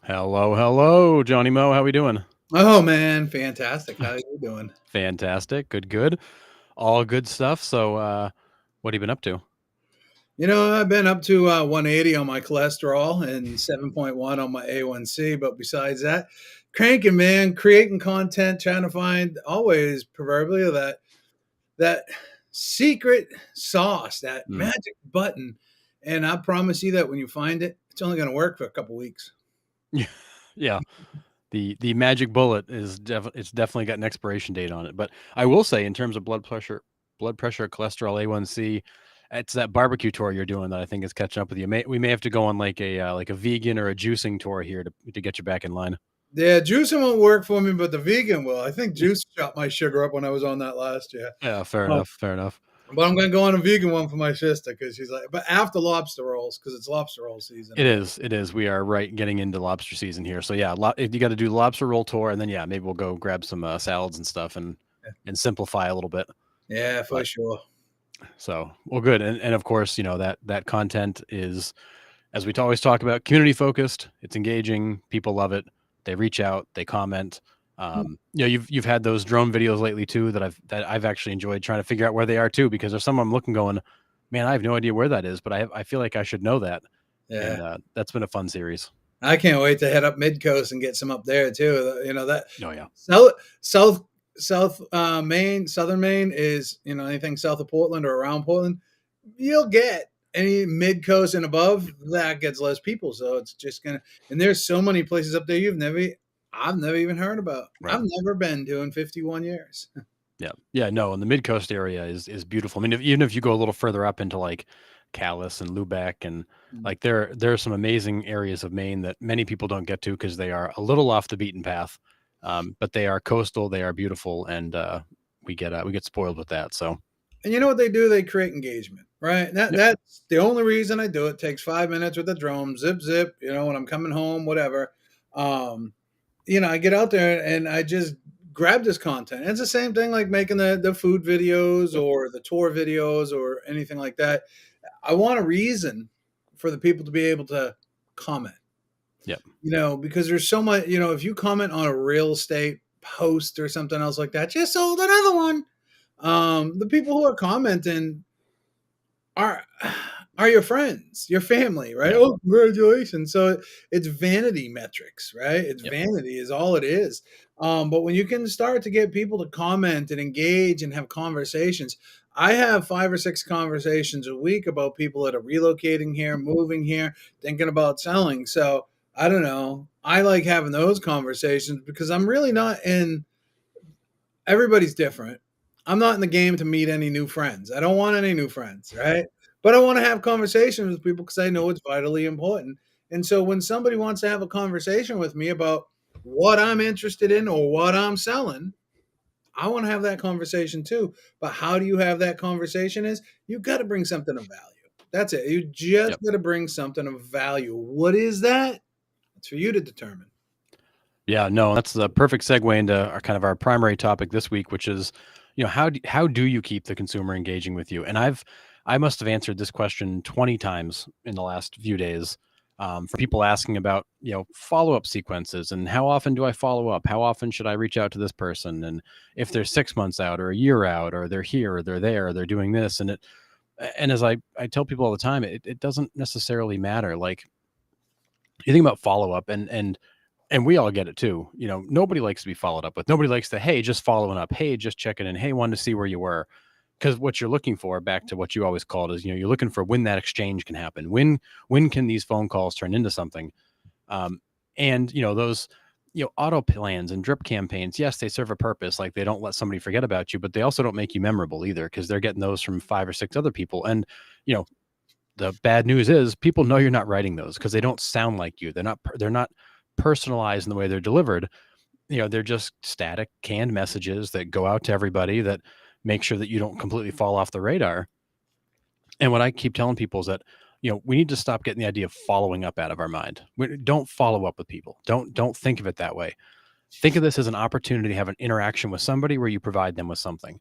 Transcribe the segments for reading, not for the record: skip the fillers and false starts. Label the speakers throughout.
Speaker 1: Hello, hello, Johnny Mo. How we doing?
Speaker 2: Oh man, fantastic. How are you doing?
Speaker 1: Fantastic. Good, good. All good stuff. What have you been up to?
Speaker 2: I've been up to 180 on my cholesterol and 7.1 on my A1C, but besides that, cranking man, creating content, trying to find always proverbially that secret sauce, that
Speaker 1: Mm.
Speaker 2: magic button. And I promise you that when you find it, it's only going to work for a couple weeks.
Speaker 1: Yeah, yeah. The magic bullet it's definitely got an expiration date on it. But I will say, in terms of blood pressure, cholesterol, A1C, it's that barbecue tour you're doing that I think is catching up with you. We may have to go on like a vegan or a juicing tour here to get you back in line.
Speaker 2: Yeah, juicing won't work for me, but the vegan will. I think juice shot my sugar up when I was on that last year.
Speaker 1: Yeah, fair
Speaker 2: Um,
Speaker 1: enough. Fair enough.
Speaker 2: But I'm gonna go on a vegan one for my sister because she's like, but after lobster rolls because it's lobster roll season.
Speaker 1: It is. It is. We are right getting into lobster season here. So yeah, you got to do the lobster roll tour, and then yeah, maybe we'll go grab some salads and stuff and simplify a little bit.
Speaker 2: Yeah, for
Speaker 1: But
Speaker 2: sure.
Speaker 1: so well, good. And of course, that content is, as we always talk about, community focused. It's engaging. People love it. They reach out. They comment. You've had those drone videos lately too that I've actually enjoyed trying to figure out where they are too, because there's some I'm looking going, man, I have no idea where that is, but I feel like I should know that, and
Speaker 2: Yeah,
Speaker 1: that's been a fun series.
Speaker 2: I can't wait to head up mid coast and get some up there too. That
Speaker 1: Oh yeah.
Speaker 2: south south south Maine, southern Maine is anything south of Portland or around Portland, you'll get any mid coast and above that gets less people. So it's just gonna and there's so many places up there I've never even heard about.
Speaker 1: Right.
Speaker 2: I've never been to in 51 years.
Speaker 1: Yeah. Yeah. No, and the mid coast area is beautiful. I mean, even if you go a little further up into like Calais and Lubeck, and like there are some amazing areas of Maine that many people don't get to because they are a little off the beaten path. But they are coastal, they are beautiful, and we get spoiled with that. So
Speaker 2: And you know what they do? They create engagement, right?
Speaker 1: yep.
Speaker 2: That's the only reason I do it. Takes 5 minutes with the drone, zip zip. When I'm coming home, whatever. Um, I get out there and I just grab this content. And it's the same thing like making the food videos
Speaker 1: Yep.
Speaker 2: or the tour videos or anything like that. I want a reason for the people to be able to comment.
Speaker 1: Yep.
Speaker 2: Because there's so much. If you comment on a real estate post or something else like that, just sold another one. The people who are commenting are are your friends, your family, right?
Speaker 1: Yeah.
Speaker 2: Oh, congratulations. So it's vanity metrics, right? It's
Speaker 1: Yep.
Speaker 2: vanity is all it is. But when you can start to get people to comment and engage and have conversations, I have 5 or 6 conversations a week about people that are relocating here, moving here, thinking about selling. So I don't know. I like having those conversations because I'm really not in everybody's different. I'm not in the game to meet any new friends. I don't want any new friends, right? But I want to have conversations with people because I know it's vitally important. And so when somebody wants to have a conversation with me about what I'm interested in or what I'm selling, I want to have that conversation too. But how do you have that conversation is you got to bring something of value. That's it. You just
Speaker 1: Yep.
Speaker 2: got to bring something of value. What is that? It's for you to determine.
Speaker 1: Yeah, no, that's the perfect segue into our primary topic this week, which is, how do you keep the consumer engaging with you? And I must have answered this question 20 times in the last few days, for people asking about follow up sequences and how often do I follow up? How often should I reach out to this person? And if they're 6 months out or a year out, or they're here or they're there, or they're doing this, and as I tell people all the time, it doesn't necessarily matter. Like, you think about follow up, and we all get it too. Nobody likes to be followed up with. Nobody likes to, hey, just following up. Hey, just checking in. Hey, wanted to see where you were. Because what you're looking for, back to what you always called, is you're looking for when that exchange can happen. When can these phone calls turn into something? And those auto plans and drip campaigns, yes, they serve a purpose. Like, they don't let somebody forget about you, but they also don't make you memorable either, because they're getting those from 5 or 6 other people. And you know the bad news is people know you're not writing those because they don't sound like you. They're not personalized in the way they're delivered. They're just static canned messages that go out to everybody, that make sure that you don't completely fall off the radar. And what I keep telling people is that we need to stop getting the idea of following up out of our mind. Don't follow up with people. Don't think of it that way. Think of this as an opportunity to have an interaction with somebody where you provide them with something.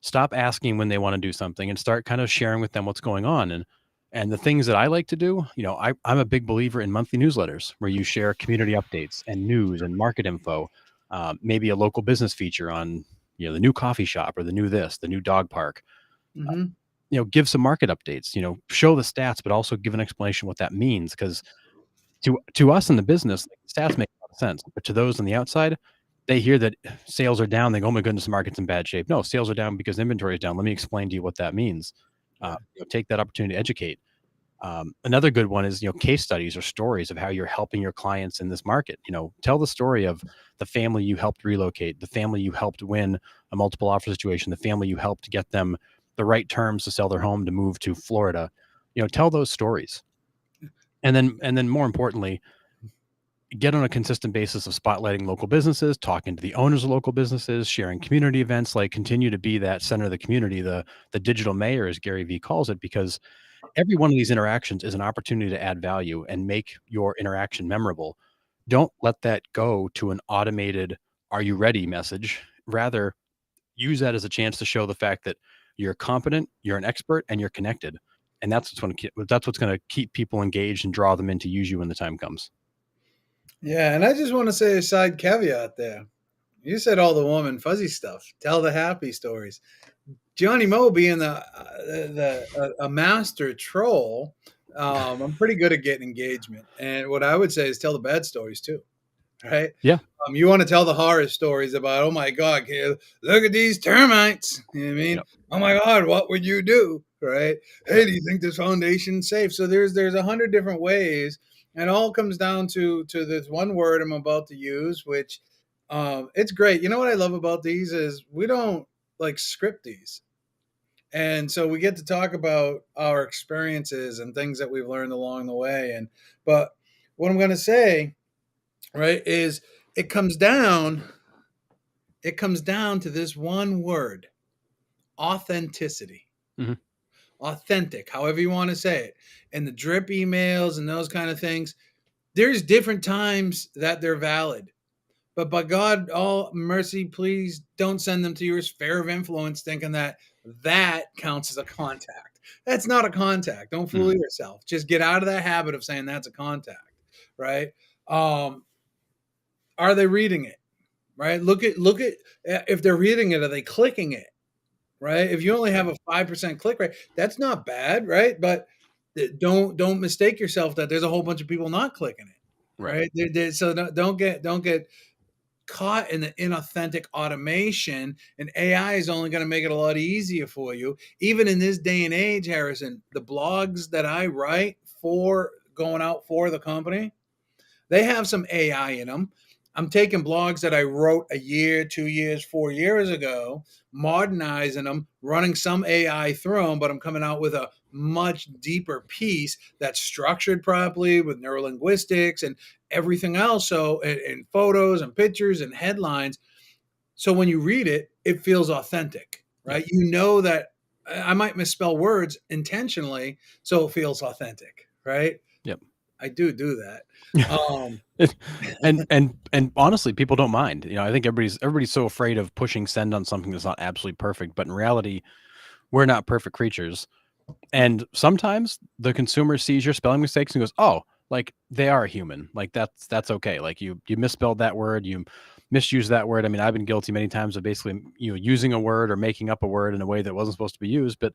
Speaker 1: Stop asking when they want to do something and start kind of sharing with them what's going on. And And the things that I like to do, I'm a big believer in monthly newsletters where you share community updates and news and market info, maybe a local business feature on, the new coffee shop or the new this, the new dog park.
Speaker 2: Mhm.
Speaker 1: Give some market updates, show the stats, but also give an explanation what that means. Because to us in the business, like, stats make a lot of sense, but to those on the outside, they hear that sales are down. They go, "Oh my goodness, the market's in bad shape." No, sales are down because inventory is down. Let me explain to you what that means.
Speaker 2: Yeah.
Speaker 1: Take that opportunity to educate. Another good one is, case studies or stories of how you're helping your clients in this market. Tell the story of the family you helped relocate, the family you helped win a multiple offer situation, the family you helped get them the right terms to sell their home to move to Florida. Tell those stories. And then more importantly, get on a consistent basis of spotlighting local businesses, talking to the owners of local businesses, sharing community events, like continue to be that center of the community, the digital mayor, as Gary Vee calls it, because every one of these interactions is an opportunity to add value and make your interaction memorable. Don't let that go to an automated "Are you ready?" message. Rather, use that as a chance to show the fact that you're competent, you're an expert, and you're connected. And that's what's going to keep people engaged and draw them in to use you when the time comes.
Speaker 2: Yeah, and I just want to say a side caveat there. You said all the warm and fuzzy stuff. Tell the happy stories. Johnny Moe being a master troll, I'm pretty good at getting engagement. And what I would say is tell the bad stories too, right?
Speaker 1: Yeah.
Speaker 2: You want to tell the horror stories about, oh my God, look at these termites. You know what I mean?
Speaker 1: Yep.
Speaker 2: Oh my God, what would you do? Right? Hey,
Speaker 1: Yep.
Speaker 2: do you think this foundation's safe? So there's 100 different ways, and it all comes down to this one word I'm about to use, which it's great. You know what I love about these is we don't like script these. And so we get to talk about our experiences and things that we've learned along the way. But what I'm going to say, right, is it comes down it comes down to this one word: authenticity.
Speaker 1: Mhm.
Speaker 2: Authentic, however you want to say it. And the drip emails and those kind of things, there's different times that they're valid. But by God, all mercy, please don't send them to your sphere of influence thinking that counts as a contact. That's not a contact. Don't fool
Speaker 1: Mhm.
Speaker 2: yourself. Just get out of that habit of saying that's a contact, right? Um, are they reading it? Right? Look at if they're reading it, are they clicking it? Right? If you only
Speaker 1: Right.
Speaker 2: have a 5% click rate, that's not bad, right? But don't mistake yourself that there's a whole bunch of people not clicking it,
Speaker 1: Right.
Speaker 2: right? So don't get caught in the inauthentic automation, and AI is only going to make it a lot easier for you. Even in this day and age, Harrison, the blogs that I write for going out for the company, they have some AI in them. I'm taking blogs that I wrote a year, 2 years, 4 years ago, modernizing them, running some AI through them, but I'm coming out with a much deeper piece that's structured properly with neurolinguistics and everything else. So, and photos and pictures and headlines. So when you read it, it feels authentic,
Speaker 1: Yep.
Speaker 2: right? You know that I might misspell words intentionally, so it feels authentic, right?
Speaker 1: Yep.
Speaker 2: I do that. Um,
Speaker 1: And honestly, people don't mind. I think everybody's so afraid of pushing send on something that's not absolutely perfect, but in reality, we're not perfect creatures. And sometimes the consumer sees your spelling mistakes and goes, "Oh, like they are human. Like that's okay. Like you misspelled that word, you misused that word." I mean, I've been guilty many times of basically, using a word or making up a word in a way that wasn't supposed to be used, but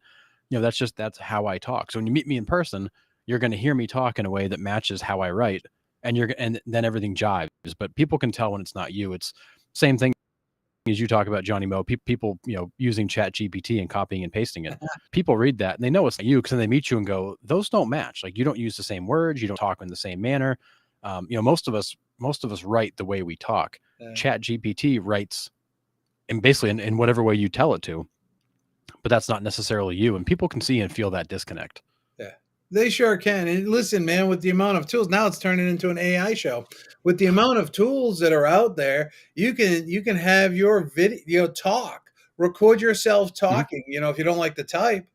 Speaker 1: that's how I talk. So when you meet me in person, you're going to hear me talk in a way that matches how I write, and then everything jives. But people can tell when it's not you. It's same thing as you talk about Johnny Moe. People, using Chat GPT and copying and pasting it. People read that and they know it's not you, because then they meet you and go, "Those don't match. Like you don't use the same words, you don't talk in the same manner." Most of us write the way we talk.
Speaker 2: uh,
Speaker 1: Chat GPT writes and basically in whatever way you tell it to, but that's not necessarily you, and people can see and feel that disconnect.
Speaker 2: yeah, they sure can. And listen, man, with the amount of tools now, it's turning into an AI show. With the amount of tools that are out there, you can have your video talk, record yourself
Speaker 1: Mhm.
Speaker 2: talking. If you don't like to type,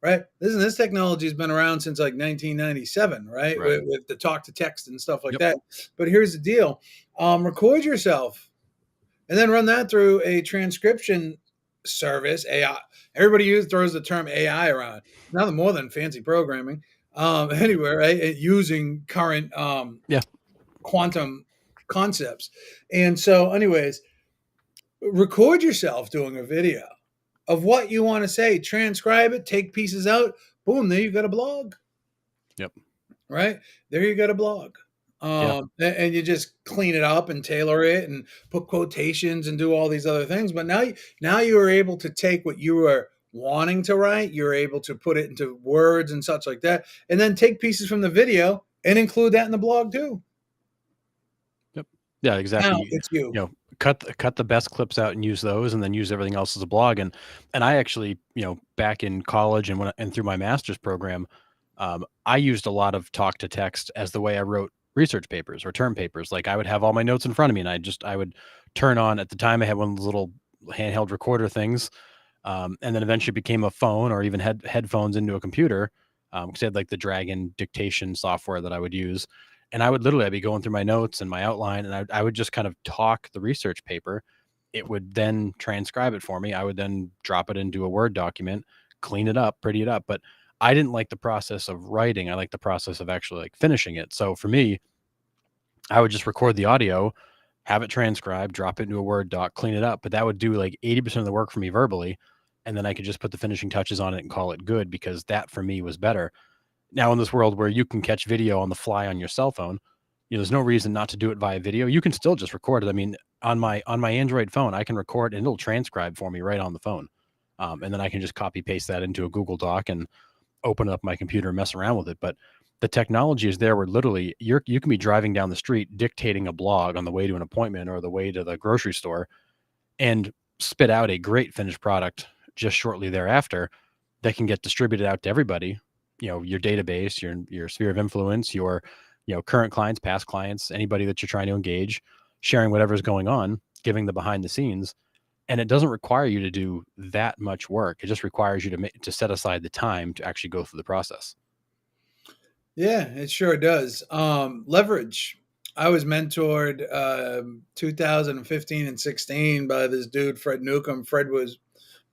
Speaker 2: right? Listen, this technology has been around since like 1997, right?
Speaker 1: Right.
Speaker 2: With the talk to text and stuff like
Speaker 1: Yep.
Speaker 2: that. But here's the deal: record yourself and then run that through a transcription service AI. Everybody throws the term AI around. Nothing more than fancy programming. Anyway, right? Using current
Speaker 1: Yeah.
Speaker 2: quantum concepts. And so, anyways, record yourself doing a video of what you want to say, transcribe it, take pieces out. Boom, there you got a blog.
Speaker 1: Yep.
Speaker 2: Right there, you got a blog.
Speaker 1: Yeah.
Speaker 2: And you just clean it up and tailor it and put quotations and do all these other things. But now you are able to take what you were wanting to write, you're able to put it into words and such like that, and then take pieces from the video and include that in the blog too.
Speaker 1: Yep. Yeah,
Speaker 2: Now
Speaker 1: exactly.
Speaker 2: it's you.
Speaker 1: Cut the best clips out and use those, and then use everything else as a blog. And I actually, back in college and through my master's program, I used a lot of talk to text as the way I wrote research papers or term papers. Like I would have all my notes in front of me, and I would turn on. At the time, I had one of those little handheld recorder things, and then eventually became a phone or even headphones into a computer, because I had like the Dragon dictation software that I would use. And I'd be going through my notes and my outline, and I would just kind of talk the research paper. It would then transcribe it for me. I would then drop it into a Word document, clean it up, pretty it up. But I didn't like the process of writing. I like the process of actually like finishing it. So for me, I would just record the audio, have it transcribed, drop it into a Word doc, clean it up. But that would do like 80% of the work for me verbally. And then I could just put the finishing touches on it and call it good, because that for me was better. Now, in this world where you can catch video on the fly on your cell phone, there's no reason not to do it via video. You can still just record it. I mean, on my Android phone, I can record and it'll transcribe for me right on the phone. And then I can just copy paste that into a Google Doc and open up my computer and mess around with it. But the technology is there where literally you can be driving down the street dictating a blog on the way to an appointment or the way to the grocery store, and spit out a great finished product just shortly thereafter that can get distributed out to everybody, your database, your sphere of influence, your, current clients, past clients, anybody that you're trying to engage, sharing whatever's going on, giving the behind the scenes. And it doesn't require you to do that much work. It just requires you to set aside the time to actually go through the process.
Speaker 2: Yeah, it sure does. Leverage. I was mentored 2015 and 16 by this dude, Fred Newcomb. Fred was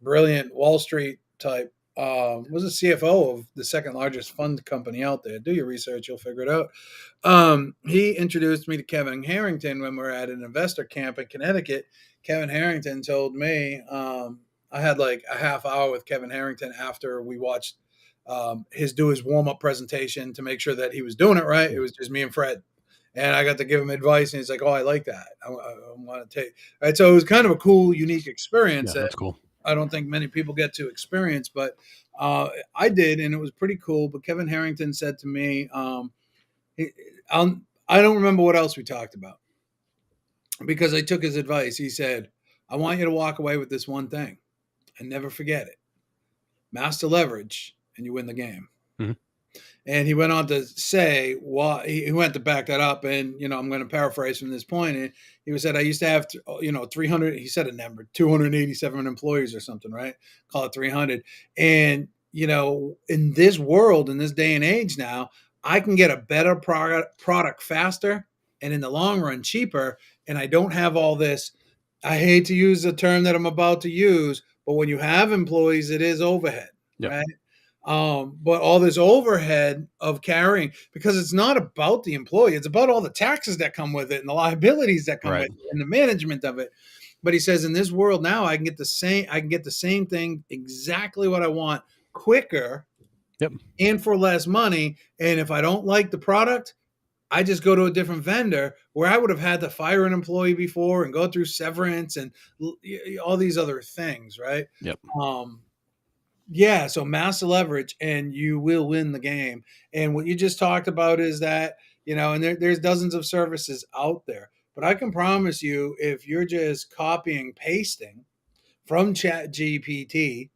Speaker 2: brilliant Wall Street type. Was a CFO of the second largest fund company out there. Do your research, you'll figure it out. He introduced me to Kevin Harrington when we were at an investor camp in Connecticut. Kevin Harrington told me, I had like a half hour with Kevin Harrington after we watched his warm up presentation to make sure that he was doing it right. It was just me and Fred. And I got to give him advice, and he's like, "Oh, I like that. I want to take." All right, so it was kind of a cool, unique experience
Speaker 1: Yeah,
Speaker 2: that
Speaker 1: that's cool.
Speaker 2: I don't think many people get to experience, but I did, and it was pretty cool. But Kevin Harrington said to me, he, I don't remember what else we talked about because I took his advice. He said, I want you to walk away with this one thing and never forget it. Master leverage, and you win the game.
Speaker 1: Mhm.
Speaker 2: And he went on to say, well, he went to back that up. And, I'm going to paraphrase from this point. And he said, I used to have, 300, he said a number, 287 employees or something, right? Call it 300. And, in this world, in this day and age now, I can get a better product faster and in the long run cheaper. And I don't have all this. I hate to use the term that I'm about to use, but when you have employees, it is overhead,
Speaker 1: Yep.
Speaker 2: right? But all this overhead of carrying, because it's not about the employee, it's about all the taxes that come with it and the liabilities that come with
Speaker 1: Right.
Speaker 2: it and the management of it. But he says, in this world now, I can get the same thing, exactly what I want, quicker
Speaker 1: Yep.
Speaker 2: and for less money. And if I don't like the product, I just go to a different vendor, where I would have had to fire an employee before and go through severance and all these other things, right?
Speaker 1: Yep.
Speaker 2: Yeah, so massive leverage, and you will win the game. And what you just talked about is that, and there's dozens of services out there. But I can promise you, if you're just copying, pasting from Chat GPT,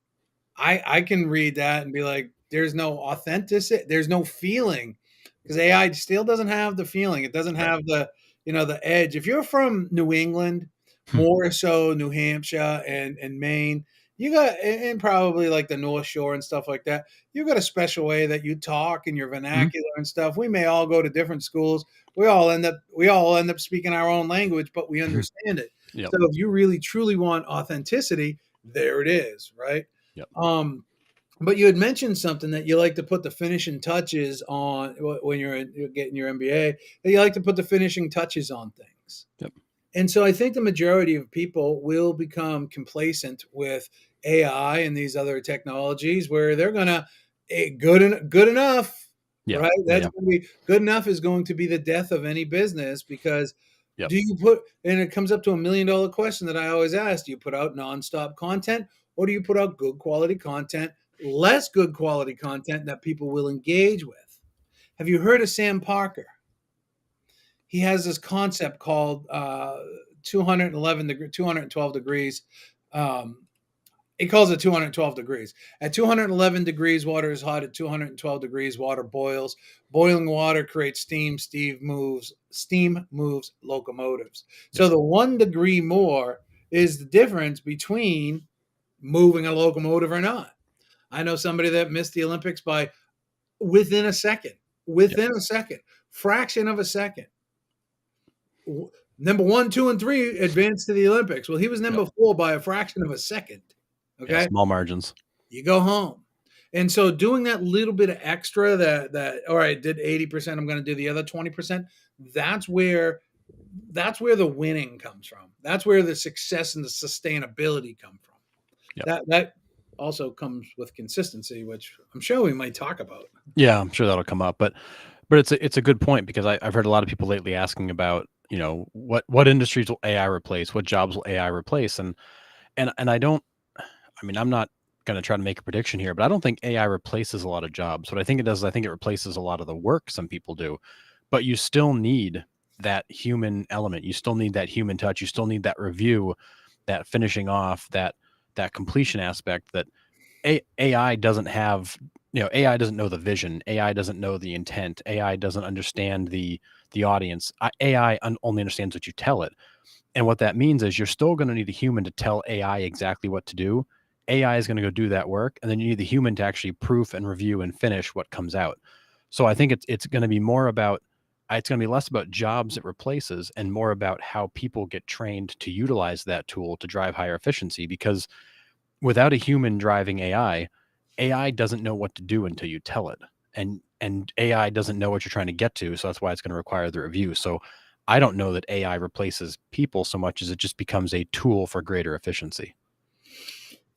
Speaker 2: I can read that and be like, there's no authenticity, there's no feeling, because AI still doesn't have the feeling. It doesn't
Speaker 1: Right.
Speaker 2: have the edge. If you're from New England,
Speaker 1: Hmm.
Speaker 2: more so New Hampshire and Maine, you got, and probably like the North Shore and stuff like that, you got a special way that you talk and your
Speaker 1: Mhm.
Speaker 2: vernacular and stuff. We may all go to different schools. We all end up speaking our own language, but we understand it.
Speaker 1: Yep.
Speaker 2: So if you really truly want authenticity, There it is, right?
Speaker 1: Yep.
Speaker 2: Um, but you had mentioned something that you like to put the finishing touches on when you're getting your MBA. That you like to put the finishing touches on things.
Speaker 1: Yep.
Speaker 2: And so I think the majority of people will become complacent with AI and these other technologies where they're gonna good enough,
Speaker 1: Yeah.
Speaker 2: right?
Speaker 1: Yeah.
Speaker 2: That's
Speaker 1: Yeah.
Speaker 2: gonna be good enough is going to be the death of any business because
Speaker 1: Yep.
Speaker 2: do you put and it comes up to $1 million question that I always ask, do you put out nonstop content or do you put out good quality content, less good quality content that people will engage with? Have you heard of Sam Parker? He has this concept called 212 degrees. He calls it 212 degrees. At 211 degrees, water is hot. At 212 degrees, water boils. Boiling water creates steam. Steam moves locomotives.
Speaker 1: Yep.
Speaker 2: So the 1 degree more is the difference between moving a locomotive or not. I know somebody that missed the Olympics by within a second,
Speaker 1: Yep.
Speaker 2: within a second, fraction of a second. Number 1, 2, and 3 advanced to the Olympics. Well, he was
Speaker 1: Yep.
Speaker 2: number 4 by a fraction of a second.
Speaker 1: Yeah.
Speaker 2: Okay,
Speaker 1: Small margins.
Speaker 2: you go home, and so doing that little bit of extra that all right, did 80%. I'm going to do the other 20%. That's where that's where the winning comes from. That's where the success and the sustainability come from.
Speaker 1: Yep.
Speaker 2: That also comes with consistency, which I'm sure we might talk about.
Speaker 1: Yeah. I'm sure that'll come up, but it's a good point because I've heard a lot of people lately asking about, what industries will AI replace, what jobs will AI replace, and I don't. I mean, I'm not going to try to make a prediction here, but I don't think AI replaces a lot of jobs. What I think it does is I think it replaces a lot of the work some people do, but you still need that human element. You still need that human touch. You still need that review, that finishing off, that completion aspect that AI doesn't have. AI doesn't know the vision. AI doesn't know the intent. AI doesn't understand the audience. AI only understands what you tell it. And what that means is you're still going to need a human to tell AI exactly what to do. AI is going to go do that work, and then you need the human to actually proof and review and finish what comes out. So I think it's going to be more about it's going to be less about jobs it replaces and more about how people get trained to utilize that tool to drive higher efficiency. Because without a human driving AI doesn't know what to do until you tell it. And AI doesn't know what you're trying to get to, so that's why it's going to require the review. So I don't know that AI replaces people so much as it just becomes a tool for greater efficiency.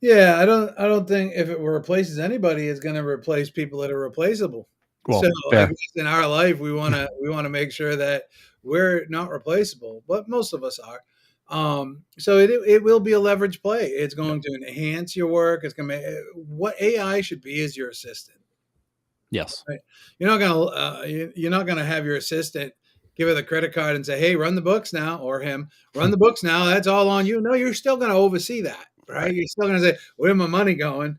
Speaker 2: Yeah, I don't think if it replaces anybody, it's going to replace people that are replaceable. So
Speaker 1: Well,
Speaker 2: I
Speaker 1: fair.
Speaker 2: guess in our life, we want to make sure that we're not replaceable, but most of us are. So it will be a leverage play. It's
Speaker 1: Yep.
Speaker 2: going to enhance your work. It's going to what AI should be is your assistant.
Speaker 1: Yes.
Speaker 2: Right? You're not gonna have your assistant give her the credit card and say, "Hey, run the books now," or him run the books now. That's all on you. No, you're still gonna oversee that, right?
Speaker 1: Right.
Speaker 2: You're still gonna say, "Where my money going?"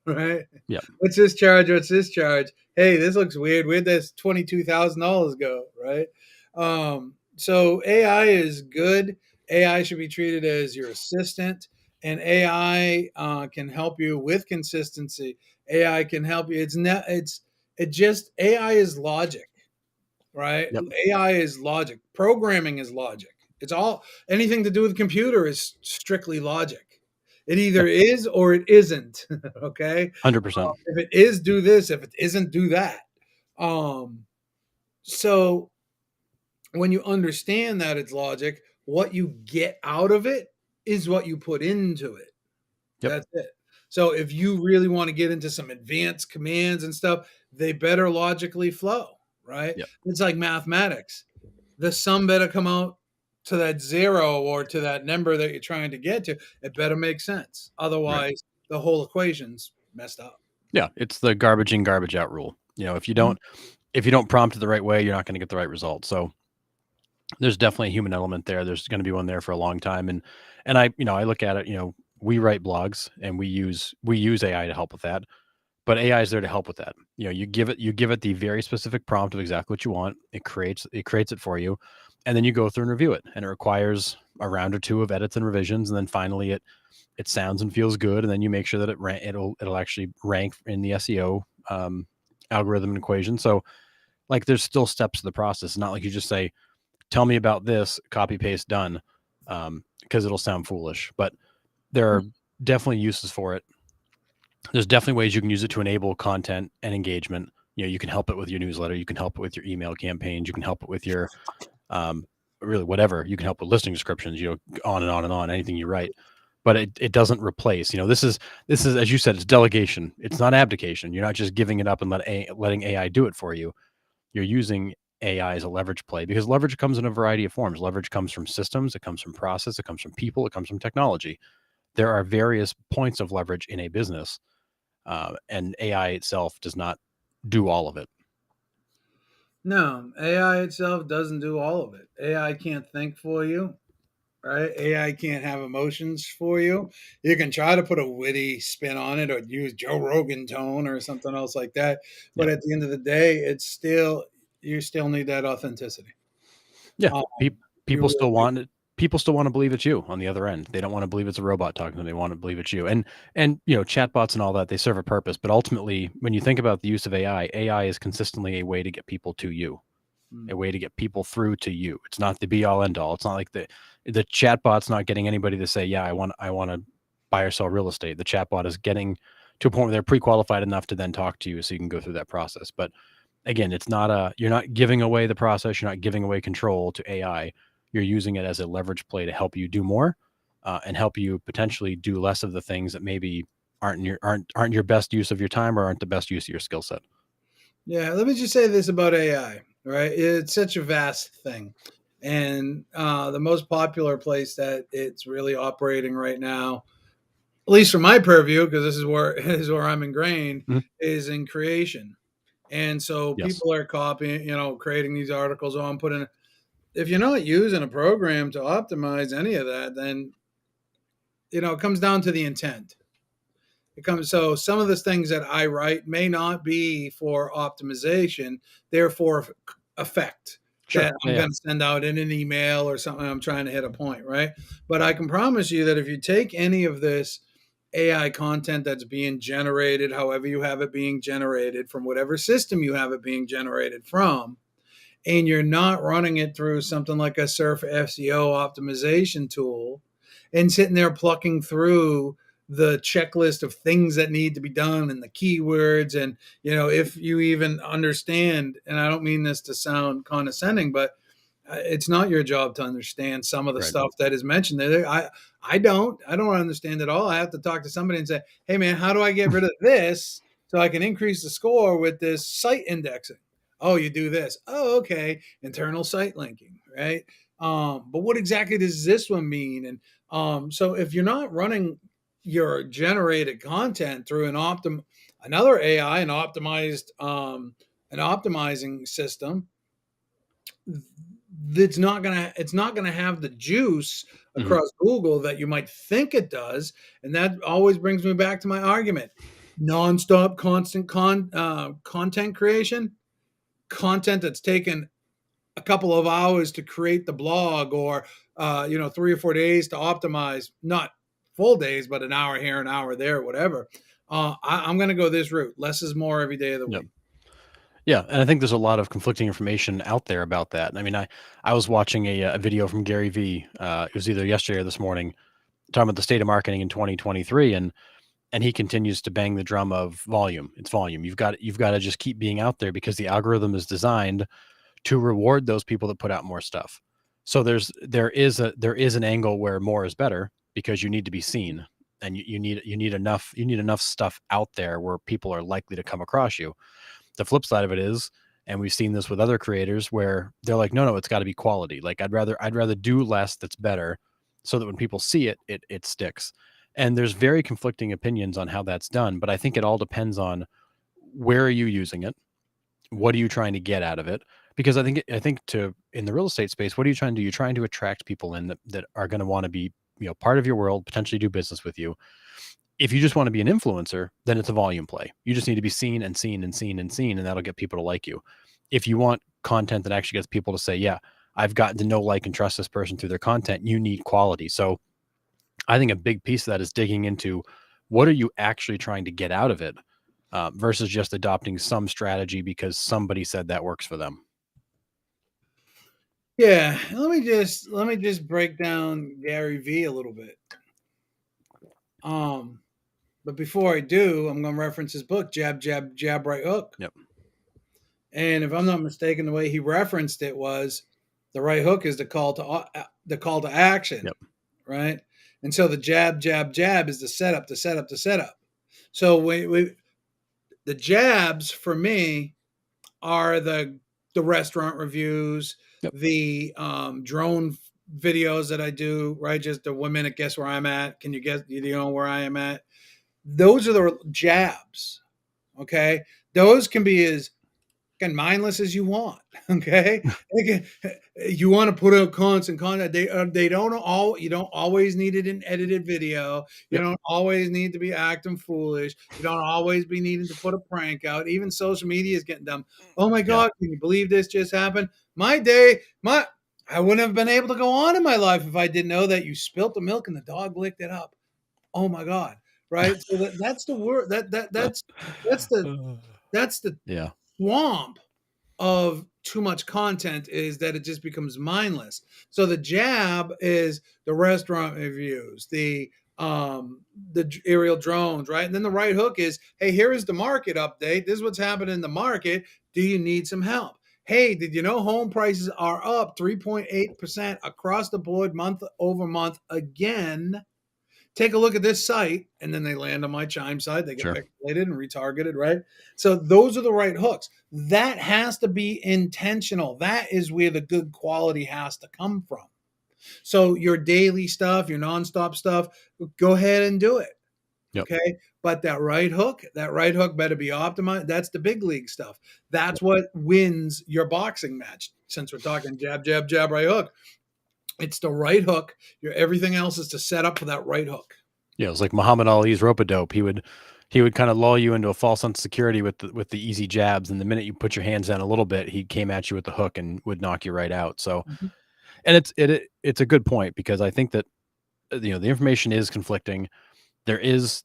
Speaker 2: Right?
Speaker 1: Yep.
Speaker 2: What's this charge? What's this charge? Hey, this looks weird. Where'd this $22,000 go? Right? So AI is good. AI should be treated as your assistant, and AI can help you with consistency. AI can help you. AI is logic, right?
Speaker 1: Yep.
Speaker 2: AI is logic. Programming is logic. It's all anything to do with computer is strictly logic. It either
Speaker 1: Yep.
Speaker 2: is or it isn't. Okay.
Speaker 1: 100%.
Speaker 2: If it is, do this. If it isn't, do that. Um, so when you understand that it's logic, what you get out of it is what you put into it.
Speaker 1: Yep.
Speaker 2: That's it. So if you really want to get into some advanced commands and stuff, they better logically flow, right?
Speaker 1: Yep.
Speaker 2: It's like mathematics. The sum better come out to that zero or to that number that you're trying to get to. It better make sense.
Speaker 1: Right.
Speaker 2: Otherwise, the whole equation's messed up.
Speaker 1: Yeah. It's the garbage in, garbage out rule.
Speaker 2: Mhm.
Speaker 1: If you don't prompt it the right way, you're not going to get the right result. So there's definitely a human element there. There's going to be one there for a long time. And I look at it, we write blogs and we use AI to help with that. But AI is there to help with that. You give it the very specific prompt of exactly what you want. It creates it for you, and then you go through and review it. And it requires a round or two of edits and revisions, and then finally it sounds and feels good. And then you make sure that it'll actually rank in the SEO algorithm and equation. So like there's still steps to the process. It's not like you just say, "Tell me about this," copy paste done, because it'll sound foolish. But there are definitely uses for it. There's definitely ways you can use it to enable content and engagement. You can help it with your newsletter. You can help it with your email campaigns. You can help it with your um, really whatever. You can help with listing descriptions. On and on and on. Anything you write, but it doesn't replace. This is as you said, it's delegation. It's not abdication. You're not just giving it up and letting AI do it for you. You're using AI as a leverage play, because leverage comes in a variety of forms. Leverage comes from systems. It comes from process. It comes from people. It comes from technology. There are various points of leverage in a business, and AI itself does not do all of it.
Speaker 2: No, AI itself doesn't do all of it. AI can't think for you, right? AI can't have emotions for you. You can try to put a witty spin on it or use Joe Rogan tone or something else like that,
Speaker 1: Yeah,
Speaker 2: but at the end of the day, it's still you still need that authenticity.
Speaker 1: yeah.
Speaker 2: Um, you
Speaker 1: People still
Speaker 2: really
Speaker 1: want it. People still want to believe it's you on the other end. They don't want to believe it's a robot talking to them. They want to believe it's you. And chatbots and all that, they serve a purpose. But ultimately, when you think about the use of AI, AI is consistently a way to get people to you,
Speaker 2: do.
Speaker 1: a way to get people through to you. It's not the be all end all. It's not like the chatbot's not getting anybody to say, yeah, I want to buy or sell real estate. The chatbot is getting to a point where they're pre-qualified enough to then talk to you so you can go through that process. But again, it's not a you're not giving away the process, you're not giving away control to AI. You're using it as a leverage play to help you do more, and help you potentially do less of the things that maybe aren't your best use of your time or aren't the best use of your skill set.
Speaker 2: Yeah, let me just say this about AI, right? It's such a vast thing. And the most popular place that it's really operating right now, at least from my purview, because this is where is where I'm ingrained,
Speaker 1: Mhm.
Speaker 2: is in creation. And so
Speaker 1: Yes,
Speaker 2: people are copying, creating these articles on putting. If you're not using a program to optimize any of that, then it comes down to the intent. It comes so some of the things that I write may not be for optimization, they're for effect
Speaker 1: sure,
Speaker 2: that
Speaker 1: yeah,
Speaker 2: I'm
Speaker 1: yeah,
Speaker 2: going to send out in an email or something. I'm trying to hit a point, right? But I can promise you that if you take any of this AI content that's being generated, however you have it being generated from whatever system you have it being generated from, and you're not running it through something like a Surf SEO optimization tool and sitting there plucking through the checklist of things that need to be done and the keywords and if you even understand, and I don't mean this to sound condescending, but it's not your job to understand some of the
Speaker 1: right,
Speaker 2: stuff that is mentioned there. I don't understand it all. I have to talk to somebody and say, hey man, how do I get rid of this so I can increase the score with this site indexing? Oh, you do this. Oh, okay. Internal site linking, right? But what exactly does this one mean? And so if you're not running your generated content through another AI, an optimizing system, it's not gonna have the juice
Speaker 1: hmm
Speaker 2: across Google that you might think it does, and that always brings me back to my argument: nonstop, constant content creation, content that's taken a couple of hours to create the blog, or 3 or 4 days to optimize, not full days, but an hour here, an hour there, whatever. I'm gonna go this route: less is more every day of the
Speaker 1: yeah,
Speaker 2: week.
Speaker 1: yeah. And I think there's a lot of conflicting information out there about that. I mean, I was watching a video from Gary V. It was either yesterday or this morning, talking about the state of marketing in 2023, and he continues to bang the drum of volume. It's volume. You've got to just keep being out there, because the algorithm is designed to reward those people that put out more stuff. So there is an angle where more is better, because you need to be seen, and you need enough stuff out there where people are likely to come across you. The flip side of it is, and we've seen this with other creators, where they're like, no, it's got to be quality. Like I'd rather do less that's better, so that when people see it, it sticks. And there's very conflicting opinions on how that's done, but I think it all depends on where are you using it, what are you trying to get out of it? Because I think to in the real estate space, what are you trying to do? You're trying to attract people in that are going to want to be, part of your world, potentially do business with you. If you just want to be an influencer, then it's a volume play. You just need to be seen and seen and seen and seen, and that'll get people to like you. If you want content that actually gets people to say, yeah, I've gotten to know, like, and trust this person through their content, you need quality. So I think a big piece of that is digging into what are you actually trying to get out of it, versus just adopting some strategy because somebody said that works for them.
Speaker 2: Yeah, let me just break down Gary V a little bit. Um, but before I do, I'm going to reference his book, Jab, Jab, Jab, Right Hook.
Speaker 1: Yep.
Speaker 2: And if I'm not mistaken, the way he referenced it was the right hook is the call to action,
Speaker 1: Yep.
Speaker 2: right? And so the jab, jab, jab is the setup, the setup, the setup. So the jabs for me are the restaurant reviews,
Speaker 1: Yep.
Speaker 2: the drone videos that I do, right? Just the 1 minute guess where I'm at. Can you guess? You know where I am at? Those are the jabs. Okay, those can be as mindless as you want. Okay, you want to put out constant content. They don't all. You don't always need it in edited video. You
Speaker 1: Yep.
Speaker 2: don't always need to be acting foolish. You don't always be needing to put a prank out. Even social media is getting dumb. Oh my
Speaker 1: Yeah.
Speaker 2: god, can you believe this just happened? My day, my I wouldn't have been able to go on in my life if I didn't know that you spilt the milk and the dog licked it up. Oh my god, right? So that's the word that's the that's the
Speaker 1: Yeah.
Speaker 2: swamp of too much content is that it just becomes mindless. So the jab is the restaurant reviews, the aerial drones, right? And then the right hook is, hey, here is the market update. This is what's happening in the market. Do you need some help? Hey, did you know home prices are up 3.8% across the board month over month again? Take a look at this site, and then they land on my chime site. They get
Speaker 1: Sure.
Speaker 2: pixelated and retargeted, right? So those are the right hooks. That has to be intentional. That is where the good quality has to come from. So your daily stuff, your nonstop stuff, go ahead and do it.
Speaker 1: Yep.
Speaker 2: Okay. But that right hook better be optimized. That's the big league stuff. That's
Speaker 1: Yep.
Speaker 2: what wins your boxing match. Since we're talking jab, jab, jab, right hook, it's the right hook. Everything else is to set up for that right hook.
Speaker 1: Yeah, it was like Muhammad Ali's rope a dope. He would kind of lull you into a false sense of security with the easy jabs, and the minute you put your hands down a little bit, he came at you with the hook and would knock you right out. So,
Speaker 2: Mhm.
Speaker 1: and it's a good point because I think that the information is conflicting. There is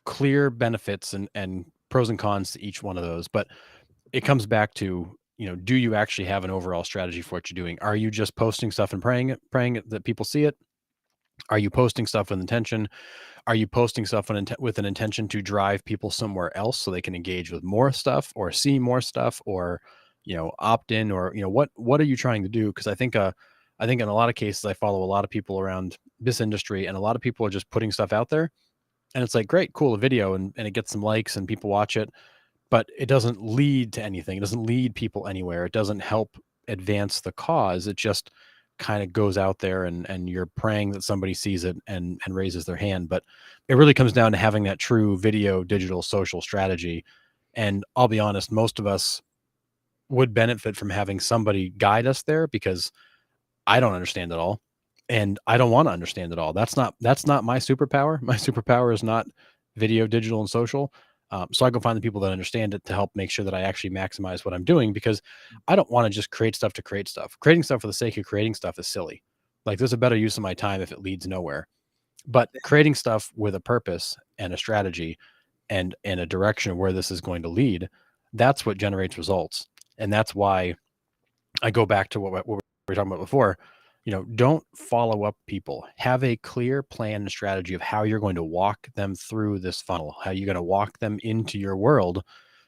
Speaker 1: clear benefits and pros and cons to each one of those, but it comes back to, do you actually have an overall strategy for what you're doing? Are you just posting stuff and praying that people see it? Are you posting stuff with intention? Are you posting stuff with an intention to drive people somewhere else so they can engage with more stuff or see more stuff or, opt in, or, what are you trying to do? Because I think in a lot of cases, I follow a lot of people around this industry, and a lot of people are just putting stuff out there, and it's like, great, cool, a video, and it gets some likes and people watch it, but it doesn't lead to anything. It doesn't lead people anywhere. It doesn't help advance the cause. It just kind of goes out there, and you're praying that somebody sees it and raises their hand. But it really comes down to having that true video, digital, social strategy. And I'll be honest, most of us would benefit from having somebody guide us there because I don't understand it all, and I don't wanna understand it all. That's not my superpower. My superpower is not video, digital, and social. So I go find the people that understand it to help make sure that I actually maximize what I'm doing, because I don't wanna just create stuff to create stuff. Creating stuff for the sake of creating stuff is silly. Like, there's a better use of my time if it leads nowhere. But creating stuff with a purpose and a strategy and a direction of where this is going to lead, that's what generates results. And that's why I go back to what we were talking about before. Don't follow up people. Have a clear plan and strategy of how you're going to walk them through this funnel, how you're going to walk them into your world,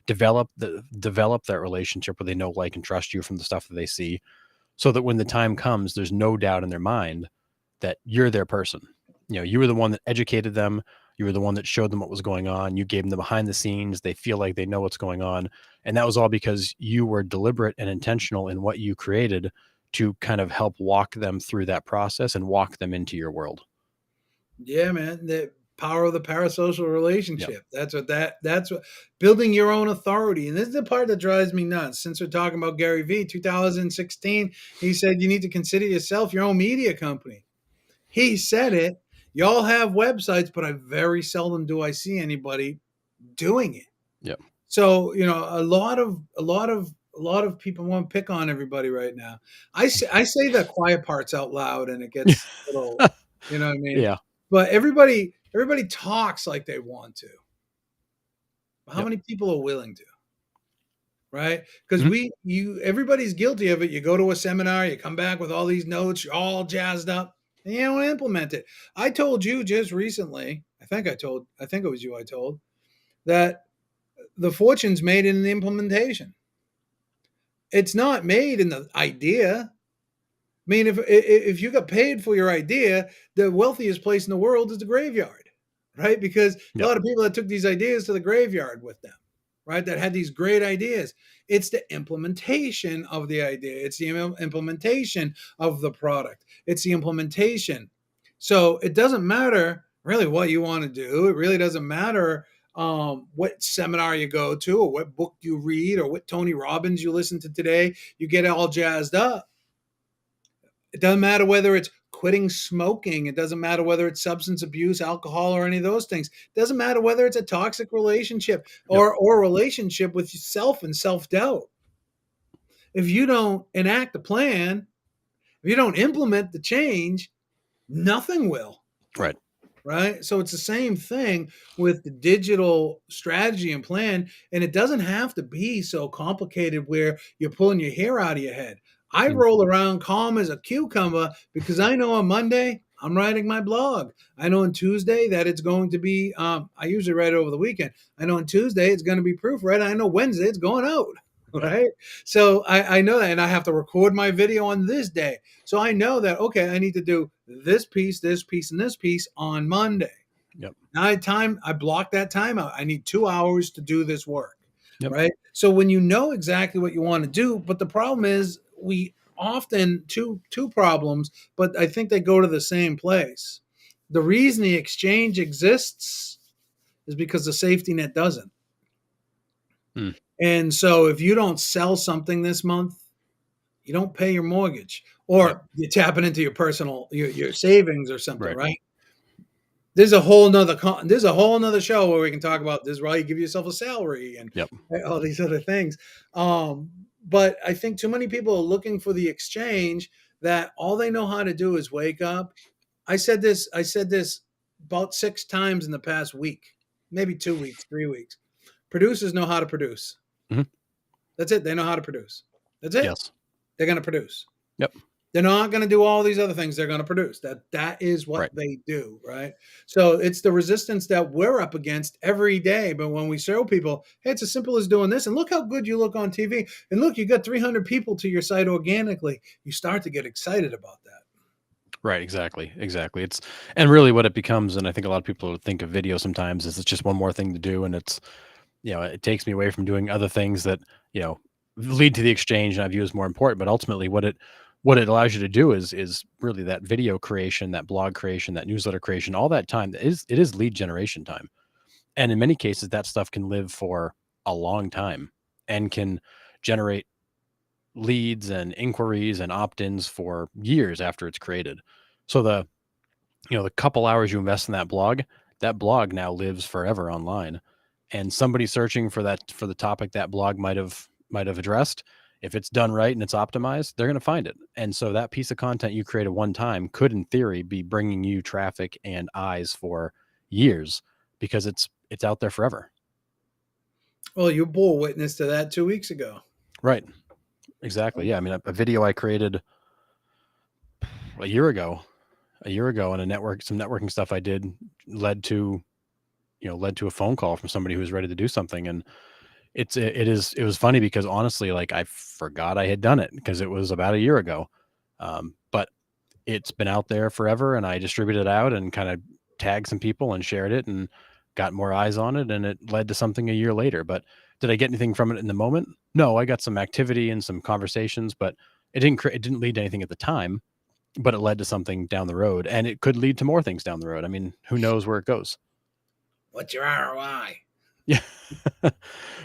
Speaker 1: develop that relationship where they know, like, and trust you from the stuff that they see, so that when the time comes, there's no doubt in their mind that you're their person. You were the one that educated them. You were the one that showed them what was going on. You gave them the behind the scenes. They feel like they know what's going on. And that was all because you were deliberate and intentional in what you created to kind of help walk them through that process and walk them into your world.
Speaker 2: Yeah, man. The power of the parasocial
Speaker 1: Yep.
Speaker 2: relationship. That's what building your own authority. And this is the part that drives me nuts. Since we're talking about Gary Vee, 2016, he said you need to consider yourself your own media company. He said it. Y'all have websites, but I very seldom do I see anybody doing it.
Speaker 1: Yep.
Speaker 2: So, a lot of people want to pick on everybody right now. I say the quiet parts out loud and it gets a little, you know what I mean?
Speaker 1: Yeah.
Speaker 2: But everybody talks like they want to. How
Speaker 1: Yep.
Speaker 2: many people are willing to? Right? Because
Speaker 1: Mhm.
Speaker 2: everybody's guilty of it. You go to a seminar, you come back with all these notes, you're all jazzed up. and you don't implement it. I told you just recently, I think it was you I told, that the fortune's made in the implementation. It's not made in the idea. I mean, if you got paid for your idea, the wealthiest place in the world is the graveyard, right? Because a
Speaker 1: Yep.
Speaker 2: lot of people that took these ideas to the graveyard with them, right? That had these great ideas. It's the implementation of the idea. It's the implementation of the product. It's the implementation. So it doesn't matter really what you want to do. It really doesn't matter what seminar you go to or what book you read or what Tony Robbins you listen to today. You get all jazzed up. It doesn't matter whether it's quitting smoking. It doesn't matter whether it's substance abuse, alcohol, or any of those things. It doesn't matter whether it's a toxic relationship
Speaker 1: Yep.
Speaker 2: or a relationship with yourself and self doubt. If you don't enact a plan, if you don't implement the change, nothing will.
Speaker 1: Right.
Speaker 2: Right? So it's the same thing with the digital strategy and plan. And it doesn't have to be so complicated where you're pulling your hair out of your head. I
Speaker 1: Mm.
Speaker 2: roll around calm as a cucumber because I know on Monday I'm writing my blog. I know on Tuesday that it's going to be, I usually write it over the weekend. I know on Tuesday it's going to be proofread. I know Wednesday it's going out.
Speaker 1: Right.
Speaker 2: Right. So I know that. And I have to record my video on this day. So I know that, okay, I need to do this piece, and this piece on Monday.
Speaker 1: Yep.
Speaker 2: Now I block that time out. I need 2 hours to do this work.
Speaker 1: Yep.
Speaker 2: Right. So when you know exactly what you want to do, but the problem is we often two problems, but I think they go to the same place. The reason the exchange exists is because the safety net doesn't.
Speaker 1: Mm.
Speaker 2: And so if you don't sell something this month, you don't pay your mortgage,
Speaker 1: Yep.
Speaker 2: or you're tapping into your personal your savings or something,
Speaker 1: Right.
Speaker 2: right? There's a whole nother show where we can talk about this, why you give yourself a salary and
Speaker 1: Yep.
Speaker 2: all these other things. But I think too many people are looking for the exchange that all they know how to do is wake up. I said this about 6 times in the past week, maybe 2 weeks, 3 weeks. Producers know how to produce.
Speaker 1: Mhm.
Speaker 2: That's it. They know how to produce. That's it.
Speaker 1: Yes.
Speaker 2: They're going to produce.
Speaker 1: Yep.
Speaker 2: They're not going to do all these other things. They're going to produce. That is what
Speaker 1: Right.
Speaker 2: they do, right? So it's the resistance that we're up against every day. But when we show people, hey, it's as simple as doing this, and look how good you look on TV, and look, you got 300 people to your site organically. You start to get excited about that.
Speaker 1: Right. Exactly. Exactly. And really what it becomes, and I think a lot of people think of video sometimes is it's just one more thing to do, and it takes me away from doing other things that you know lead to the exchange and I view as more important. But ultimately, what it allows you to do is really that video creation, that blog creation, that newsletter creation, all that time it is lead generation time. And in many cases, that stuff can live for a long time and can generate leads and inquiries and opt-ins for years after it's created. So the couple hours you invest in that blog now lives forever online. And somebody searching for the topic that blog might have addressed, if it's done right and it's optimized, they're going to find it. And so that piece of content you created one time could in theory be bringing you traffic and eyes for years because it's out there forever.
Speaker 2: Well, you bore witness to that 2 weeks ago.
Speaker 1: Right. Exactly. Yeah. I mean, a video I created a year ago, and some networking stuff I did led to led to a phone call from somebody who was ready to do something. And it was funny because honestly, like I forgot I had done it because it was about a year ago. But it's been out there forever, and I distributed it out and kind of tagged some people and shared it and got more eyes on it, and it led to something a year later. But did I get anything from it in the moment? No, I got some activity and some conversations, but it didn't lead to anything at the time, but it led to something down the road, and it could lead to more things down the road. I mean, who knows where it goes?
Speaker 2: What's your ROI?
Speaker 1: Yeah.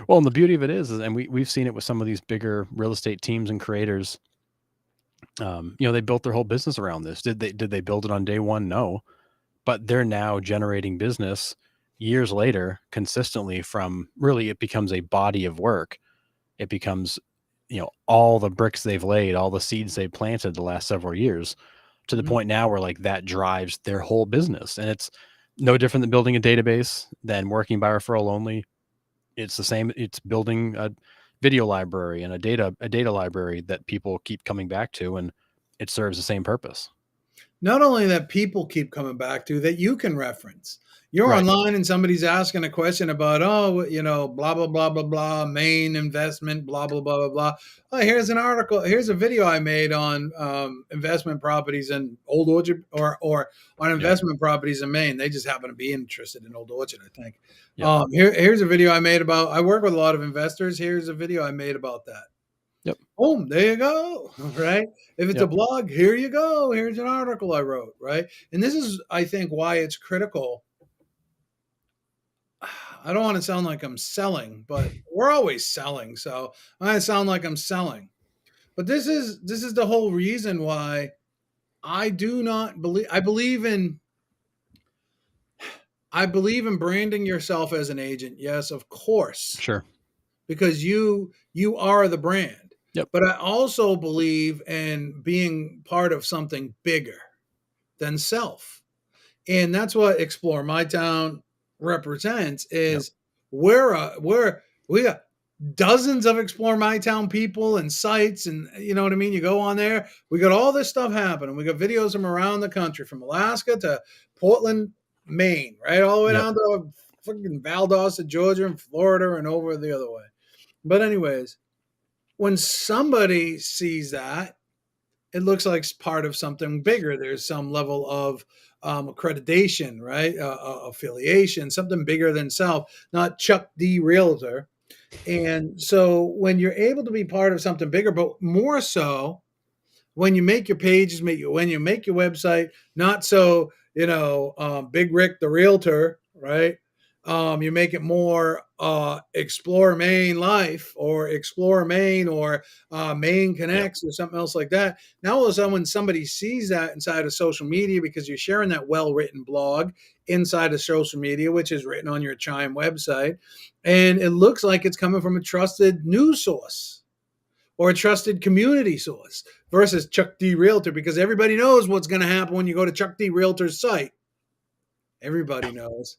Speaker 1: Well, and the beauty of it is and we've seen it with some of these bigger real estate teams and creators. They built their whole business around this. Did they build it on day one? No, but they're now generating business years later consistently from really it becomes a body of work. It becomes, all the bricks they've laid, all the seeds they've planted the last several years to the
Speaker 2: Mhm.
Speaker 1: point now where like that drives their whole business. And it's no different than building a database than working by referral only. It's the same. It's building a video library and a data library that people keep coming back to, and it serves the same purpose.
Speaker 2: not only that people keep coming back to, that you can reference. You're
Speaker 1: Right.
Speaker 2: online and somebody's asking a question about, oh, blah, blah, blah, blah, blah, Maine investment, blah, blah, blah, blah, blah. Oh, here's an article. Here's a video I made on investment properties in Old Orchard, or on
Speaker 1: Yep.
Speaker 2: investment properties in Maine. They just happen to be interested in Old Orchard, I think.
Speaker 1: Yep.
Speaker 2: Here's a video I made about, I work with a lot of investors. Here's a video I made about that.
Speaker 1: Yep.
Speaker 2: Boom, there you go. Right. If it's a
Speaker 1: Yep.
Speaker 2: blog, here you go. Here's an article I wrote. Right. And this is, I think, why it's critical. I don't want to sound like I'm selling, but we're always selling. So I sound like I'm selling. But this is the whole reason why I do not believe I believe in branding yourself as an agent. Yes, of course,
Speaker 1: Sure.
Speaker 2: because you are the brand.
Speaker 1: Yep.
Speaker 2: But I also believe in being part of something bigger than self. And that's what Explore My Town represents.
Speaker 1: Yep.
Speaker 2: Is we got dozens of Explore My Town people and sites, and you know what I mean. You go on there, we got all this stuff happening. We got videos from around the country, from Alaska to Portland, Maine, right, all the way
Speaker 1: Yep.
Speaker 2: down to freaking Valdosta, Georgia, and Florida, and over the other way. But anyways, when somebody sees that, it looks like it's part of something bigger. There's some level of accreditation, right? Affiliation, something bigger than self, not Chuck D. Realtor. And so when you're able to be part of something bigger, but more so when you make your pages, when you make your website, not so, Big Rick the Realtor, right? You make it more Explore Maine Life, or Explore Maine, or Maine
Speaker 1: Yep.
Speaker 2: Connects, or something else like that. Now, all of a sudden, when somebody sees that inside of social media, because you're sharing that well-written blog inside of social media, which is written on your Chime website, and it looks like it's coming from a trusted news source or a trusted community source versus Chuck D. Realtor, because everybody knows what's going to happen when you go to Chuck D. Realtor's site. Everybody knows.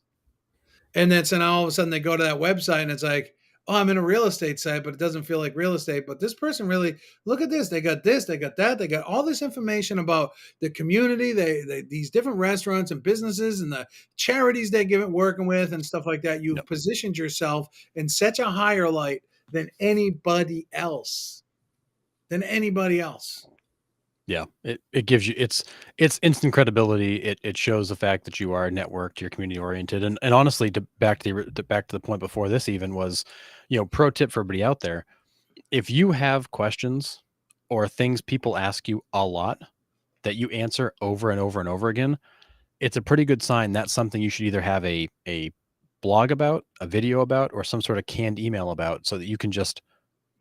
Speaker 2: And then so now all of a sudden they go to that website and it's like, oh, I'm in a real estate site, but it doesn't feel like real estate. But this person really, look at this. They got this, they got that, they got all this information about the community, they these different restaurants and businesses and the charities they give it working with and stuff like that. You've
Speaker 1: Yep.
Speaker 2: positioned yourself in such a higher light than anybody else. Than anybody else.
Speaker 1: Yeah, it gives you it's instant credibility. It shows the fact that you are networked, you're community oriented, and honestly, back to the point before this even was, pro tip for everybody out there: if you have questions or things people ask you a lot that you answer over and over and over again, it's a pretty good sign that's something you should either have a blog about, a video about, or some sort of canned email about, so that you can just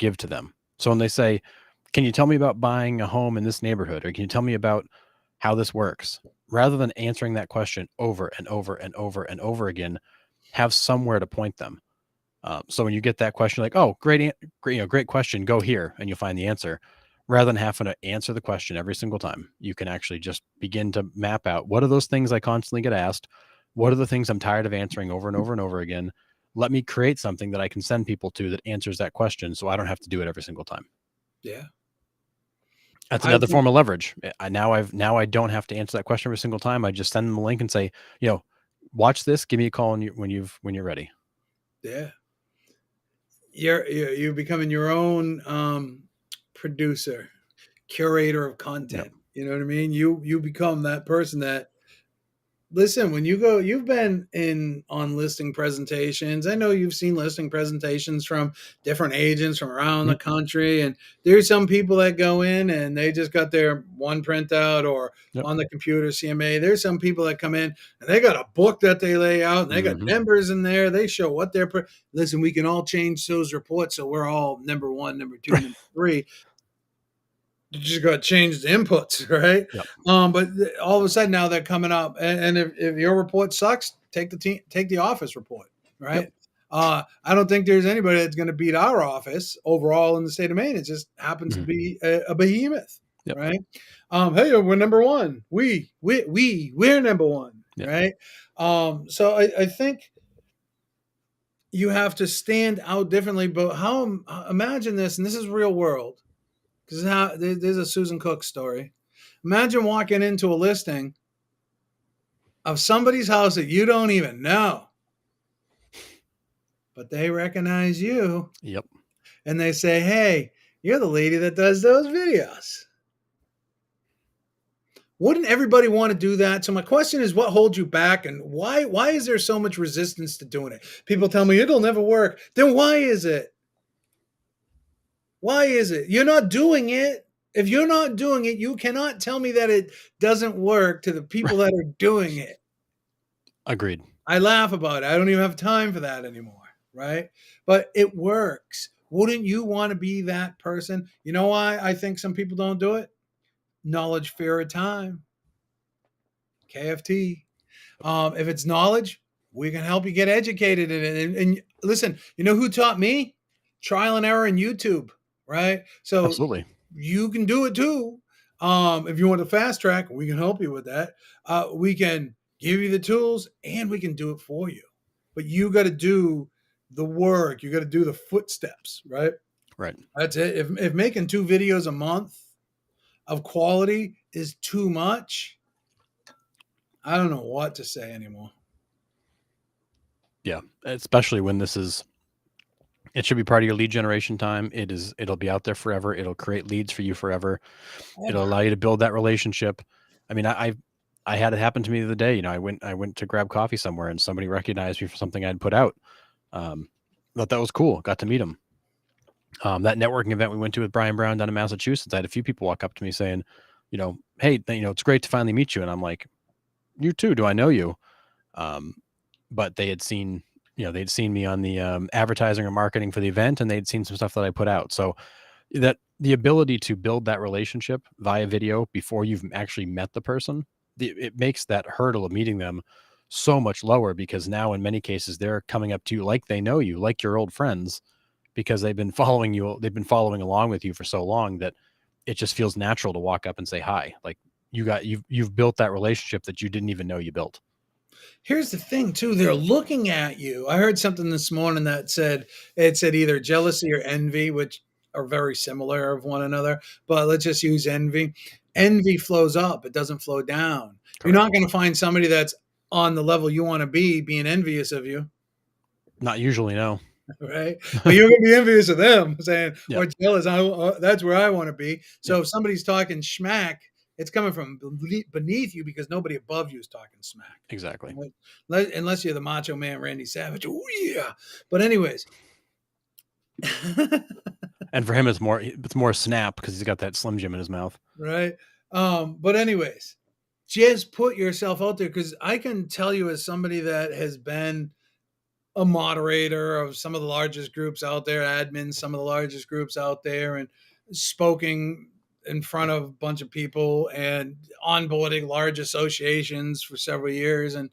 Speaker 1: give to them. So when they say, "Can you tell me about buying a home in this neighborhood?" or "Can you tell me about how this works?" Rather than answering that question over and over and over and over again, have somewhere to point them. So when you get that question, like, "Oh, great, great question, go here," and you'll find the answer. Rather than having to answer the question every single time, you can actually just begin to map out, what are those things I constantly get asked? What are the things I'm tired of answering over and over and over again? Let me create something that I can send people to that answers that question, so I don't have to do it every single time.
Speaker 2: Yeah.
Speaker 1: That's
Speaker 2: I
Speaker 1: another
Speaker 2: think,
Speaker 1: form of leverage. Now I don't have to answer that question every single time. I just send them a link and say, watch this. Give me a call when you're ready.
Speaker 2: yeah. You're becoming your own producer, curator of
Speaker 1: Yep.
Speaker 2: content. You know what I mean? You become that person that, listen, when you go, you've been in on listing presentations. I know you've seen listing presentations from different agents from around the
Speaker 1: Mhm.
Speaker 2: country. And there's some people that go in and they just got their one printout or
Speaker 1: Yep.
Speaker 2: on the computer CMA. There's some people that come in and they got a book that they lay out and they got
Speaker 1: Mhm.
Speaker 2: numbers in there. They show what they're, listen, we can all change those reports. So we're all number one, number two, number three. You just got to change the inputs, right?
Speaker 1: Yep.
Speaker 2: But all of a sudden now they're coming up, and if your report sucks, take the office report,
Speaker 1: Yep.
Speaker 2: right? I don't think there's anybody that's going to beat our office overall in the state of Maine. It just happens to
Speaker 1: Mhm.
Speaker 2: be a behemoth,
Speaker 1: Yep.
Speaker 2: right? Hey, we're number one. We're number one,
Speaker 1: Yep.
Speaker 2: right? So I think you have to stand out differently. But how? Imagine this, and this is real world, because there's a Susan Cook story. Imagine walking into a listing of somebody's house that you don't even know, but they recognize you
Speaker 1: Yep.
Speaker 2: and they say, "Hey, you're the lady that does those videos." Wouldn't everybody want to do that? So my question is, what holds you back, and why is there so much resistance to doing it? People tell me it'll never work. Then why is it? Why is it? You're not doing it. If you're not doing it, you cannot tell me that it doesn't work to the people that are doing it.
Speaker 1: Agreed.
Speaker 2: I laugh about it. I don't even have time for that anymore, right? But it works. Wouldn't you want to be that person? You know why I think some people don't do it? Knowledge, fear of time. KFT. If it's knowledge, we can help you get educated in it. And listen, you know who taught me? Trial and error in YouTube, right? So
Speaker 1: Absolutely.
Speaker 2: you can do it too. If you want to fast track, we can help you with that. We can give you the tools and we can do it for you. But you got to do the work. You got to do the footsteps, right?
Speaker 1: Right.
Speaker 2: That's it. If making 2 videos a month of quality is too much, I don't know what to say anymore.
Speaker 1: Yeah. Especially when it should be part of your lead generation time. It'll be out there forever. It'll create leads for you forever. It'll allow you to build that relationship. I mean, I had it happen to me the other day. I went to grab coffee somewhere and somebody recognized me for something I'd put out. Um, thought that was cool. Got to meet him. That networking event we went to with Brian Brown down in Massachusetts, I had a few people walk up to me saying, hey, it's great to finally meet you. And I'm like, you too. Do I know you? Um, but they'd seen me on the advertising or marketing for the event, and they'd seen some stuff that I put out. So that the ability to build that relationship via video before you've actually met the person, it makes that hurdle of meeting them so much lower, because now in many cases they're coming up to you like they know you, like your old friends, because they've been following along with you for so long that it just feels natural to walk up and say hi. Like you've built that relationship that you didn't even know you built.
Speaker 2: Here's the thing, too. They're looking at you. I heard something this morning that said either jealousy or envy, which are very similar of one another. But let's just use envy.
Speaker 1: Yep.
Speaker 2: Envy flows up; it doesn't flow down. You're
Speaker 1: Correct.
Speaker 2: not going to find somebody that's on the level you want to be being envious of you,
Speaker 1: Not usually, no.
Speaker 2: right? But you're going to be envious of them, saying
Speaker 1: Yep.
Speaker 2: or jealous. That's where I want to be.
Speaker 1: Yep.
Speaker 2: So if somebody's talking schmack, it's coming from beneath you because nobody above you is talking smack.
Speaker 1: Exactly.
Speaker 2: Unless you're the Macho Man Randy Savage. Oh yeah. But anyways.
Speaker 1: And for him, it's more snap because he's got that Slim Jim in his mouth.
Speaker 2: Right. But anyways, just put yourself out there, because I can tell you, as somebody that has been a moderator of some of the largest groups out there, admins, some of the largest groups out there, and spoken in front of a bunch of people and onboarding large associations for several years, and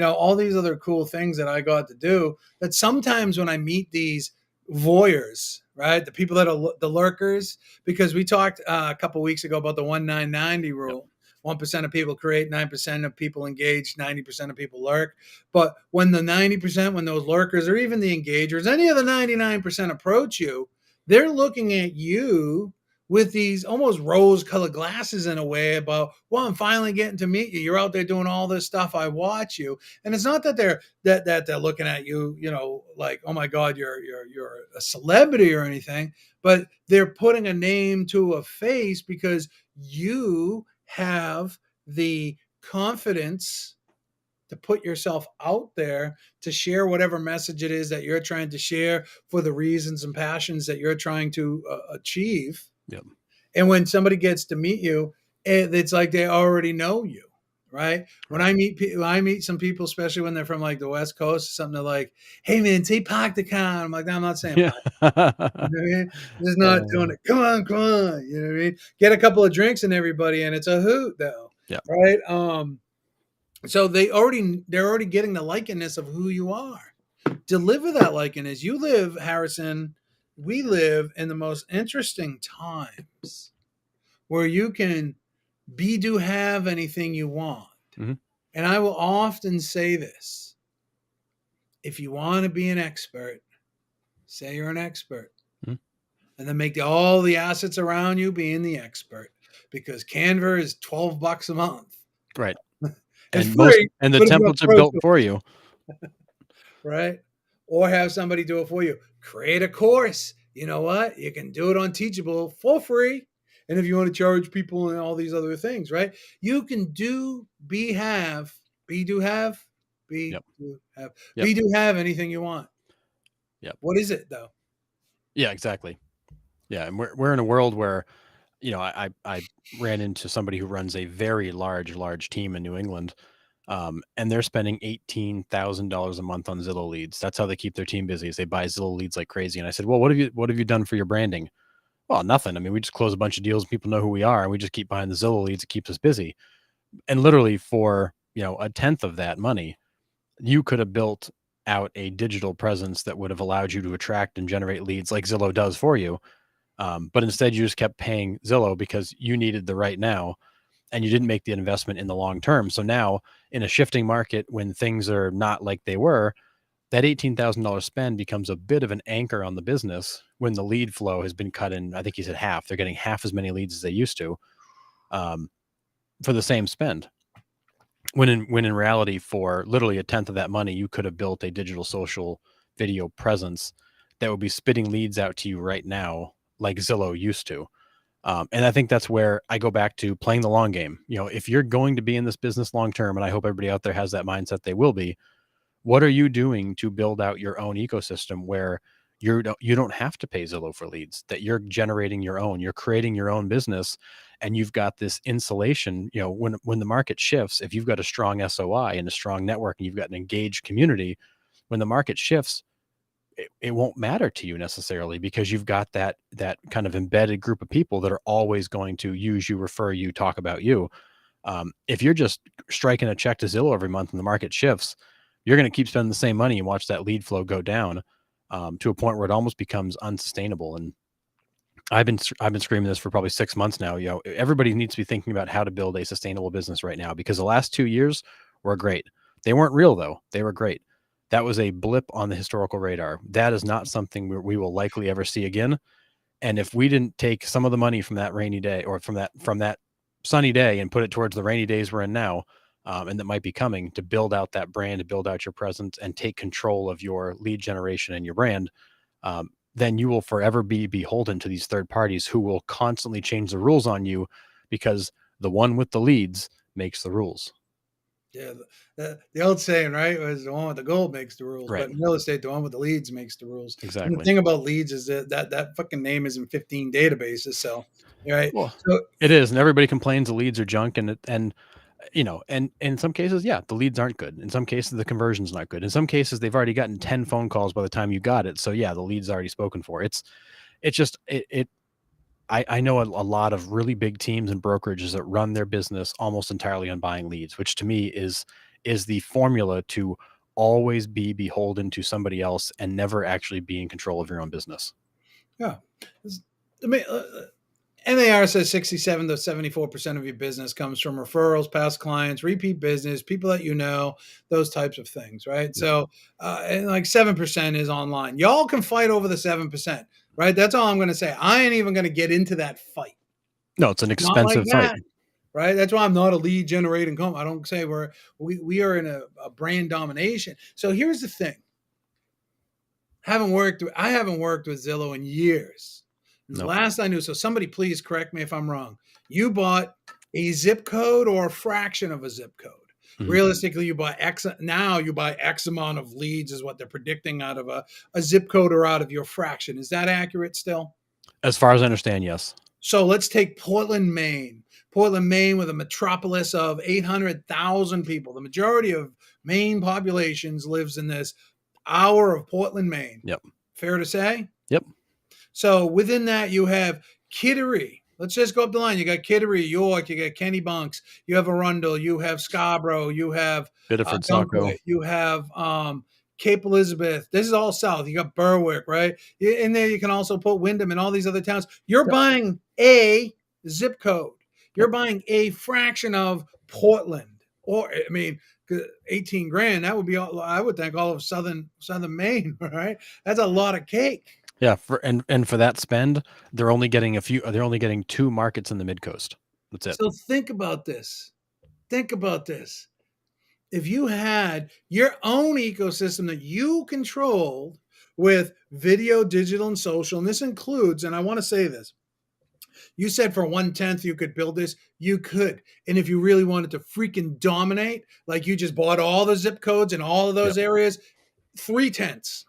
Speaker 2: all these other cool things that I got to do, that sometimes when I meet these voyeurs, right, the people that are the lurkers, because we talked a couple weeks ago about the 1-9-90
Speaker 1: Yep.
Speaker 2: rule. 1% of people create, 9% of people engage, 90% of people lurk. But when the 90%, when those lurkers or even the engagers, any of the 99% approach you, they're looking at you with these almost rose-colored glasses in a way about, well, I'm finally getting to meet you. You're out there doing all this stuff. I watch you. And it's not that they're looking at you, like, oh my God, you're a celebrity or anything, but they're putting a name to a face because you have the confidence to put yourself out there to share whatever message it is that you're trying to share for the reasons and passions that you're trying to achieve.
Speaker 1: Yep.
Speaker 2: And when somebody gets to meet you, it's like they already know you, right? When
Speaker 1: Right.
Speaker 2: I meet people, I meet some people, especially when they're from like the West Coast, something they're like, "Hey man, say park the car." I'm like, "No, I'm not saying
Speaker 1: Yeah.
Speaker 2: park." You know what I mean? Just not doing it. Come on, come on. You know what I mean? Get a couple of drinks in everybody, and it's a hoot, though,
Speaker 1: Yeah.
Speaker 2: right? So they're already getting the likeness of who you are. Deliver that likeness. You live, Harrison. We live in the most interesting times where you can be, do, have anything you want.
Speaker 1: Mm-hmm.
Speaker 2: And I will often say this: if you want to be an expert, say you're an expert,
Speaker 1: Mm-hmm.
Speaker 2: and then make all the assets around you being the expert. because Canva is $12 a month.
Speaker 1: Right.
Speaker 2: It's
Speaker 1: And
Speaker 2: free,
Speaker 1: the
Speaker 2: but if you have
Speaker 1: templates are
Speaker 2: Pro
Speaker 1: built for
Speaker 2: Tools,
Speaker 1: you.
Speaker 2: right? Or have somebody do it for you. Create a course. You know what? You can do it on Teachable for free. And if you want to charge people and all these other things, right? You can do, be, have, be, do, have, be,
Speaker 1: Yep.
Speaker 2: do, have,
Speaker 1: Yep.
Speaker 2: be, do, have anything you want.
Speaker 1: Yep.
Speaker 2: What is it though?
Speaker 1: Yeah, exactly. Yeah, and we're in a world where, I ran into somebody who runs a very large team in New England, and they're spending $18,000 a month on Zillow leads. That's how they keep their team busy. Is they buy Zillow leads like crazy. And I said, well, what have you done for your branding? Well, nothing. I mean, we just close a bunch of deals and people know who we are, and we just keep buying the Zillow leads. It keeps us busy. And literally for a tenth of that money, you could have built out a digital presence that would have allowed you to attract and generate leads like Zillow does for you. But instead, you just kept paying Zillow because you needed the right now, and you didn't make the investment in the long term. So now, in a shifting market, when things are not like they were, that $18,000 spend becomes a bit of an anchor on the business when the lead flow has been cut in. I think he said half. They're getting half as many leads as they used to, um, for the same spend. When in reality, for literally a tenth of that money, you could have built a digital social video presence that would be spitting leads out to you right now, like Zillow used to. And I think that's where I go back to playing the long game. If you're going to be in this business long term, and I hope everybody out there has that mindset, they will be. What are you doing to build out your own ecosystem where you don't have to pay Zillow for leads, that you're generating your own, you're creating your own business, and you've got this insulation. When the market shifts, if you've got a strong SOI and a strong network and you've got an engaged community, when the market shifts, it won't matter to you necessarily because you've got that kind of embedded group of people that are always going to use you, refer you, talk about you. If you're just striking a check to Zillow every month and the market shifts, you're going to keep spending the same money and watch that lead flow go down, to a point where it almost becomes unsustainable. And I've been screaming this for probably 6 months now. Everybody needs to be thinking about how to build a sustainable business right now, because the last 2 years were great. They weren't real though; they were great. That was a blip on the historical radar. That is not something we will likely ever see again. And if we didn't take some of the money from that rainy day, or from that sunny day, and put it towards the rainy days we're in now, and that might be coming, to build out that brand, to build out your presence, and take control of your lead generation and your brand, then you will forever be beholden to these third parties who will constantly change the rules on you, because the one with the leads makes the rules.
Speaker 2: Yeah, the old saying, right, was the one with the gold makes the rules,
Speaker 1: Right.
Speaker 2: but in real estate, the one with the leads makes the rules. And the
Speaker 1: Exactly.
Speaker 2: thing about leads is that fucking name is in 15 databases. So, right.
Speaker 1: Well,
Speaker 2: So,
Speaker 1: it is, and everybody complains the leads are junk, and in some cases, yeah, the leads aren't good. In some cases, the conversion's not good. In some cases, they've already gotten 10 phone calls by the time you got it. So yeah, the lead's already spoken for. It's just it I know a lot of really big teams and brokerages that run their business almost entirely on buying leads, which to me is the formula to always be beholden to somebody else and never actually be in control of your own business.
Speaker 2: yeah. I mean, NAR says 67 to 74% of your business comes from referrals, past clients, repeat business, people that you know, those types of things, right?
Speaker 1: Yep.
Speaker 2: So, and like 7% is online. Y'all can fight over the 7%, right? That's all I'm going to say. I ain't even going to get into that fight.
Speaker 1: No, it's an
Speaker 2: Not like
Speaker 1: expensive fight.
Speaker 2: that, right? That's why I'm not a lead generating company. I don't say we are in a brand domination. So here's the thing. I haven't worked with Zillow in years. And the
Speaker 1: No.
Speaker 2: last I knew, so somebody please correct me if I'm wrong. You bought a zip code or a fraction of a zip code.
Speaker 1: Mhm.
Speaker 2: Realistically, you buy X now, you buy X amount of leads is what they're predicting out of a zip code or out of your fraction. Is that accurate still?
Speaker 1: As far as I understand, yes.
Speaker 2: So let's take Portland, Maine. Portland, Maine, with a metropolis of 800,000 people. The majority of Maine populations lives in this hour of Portland, Maine.
Speaker 1: Yep.
Speaker 2: Fair to say?
Speaker 1: Yep.
Speaker 2: So within that, you have Kittery. Let's just go up the line. You got Kittery, York, you got Kennebunks, you have Arundel, you have Scarborough, you have
Speaker 1: Biddeford, Saco.
Speaker 2: Dunkley, you have Cape Elizabeth. This is all south. You got Berwick, right? In there, you can also put Wyndham and all these other towns. You're
Speaker 1: Yep.
Speaker 2: buying a zip code. You're
Speaker 1: Yep.
Speaker 2: buying a fraction of Portland. Or, I mean, 18 grand, that would be all, I would think, all of southern Maine, right? That's a lot of cake.
Speaker 1: Yeah, for that spend, they're only getting two markets in the mid coast. That's it.
Speaker 2: So think about this. Think about this. If you had your own ecosystem that you controlled with video, digital, and social, and this includes, and I want to say this, you said for 1/10 you could build this. You could. And if you really wanted to freaking dominate, like you just bought all the zip codes in all of those
Speaker 1: Yep.
Speaker 2: areas, 3/10,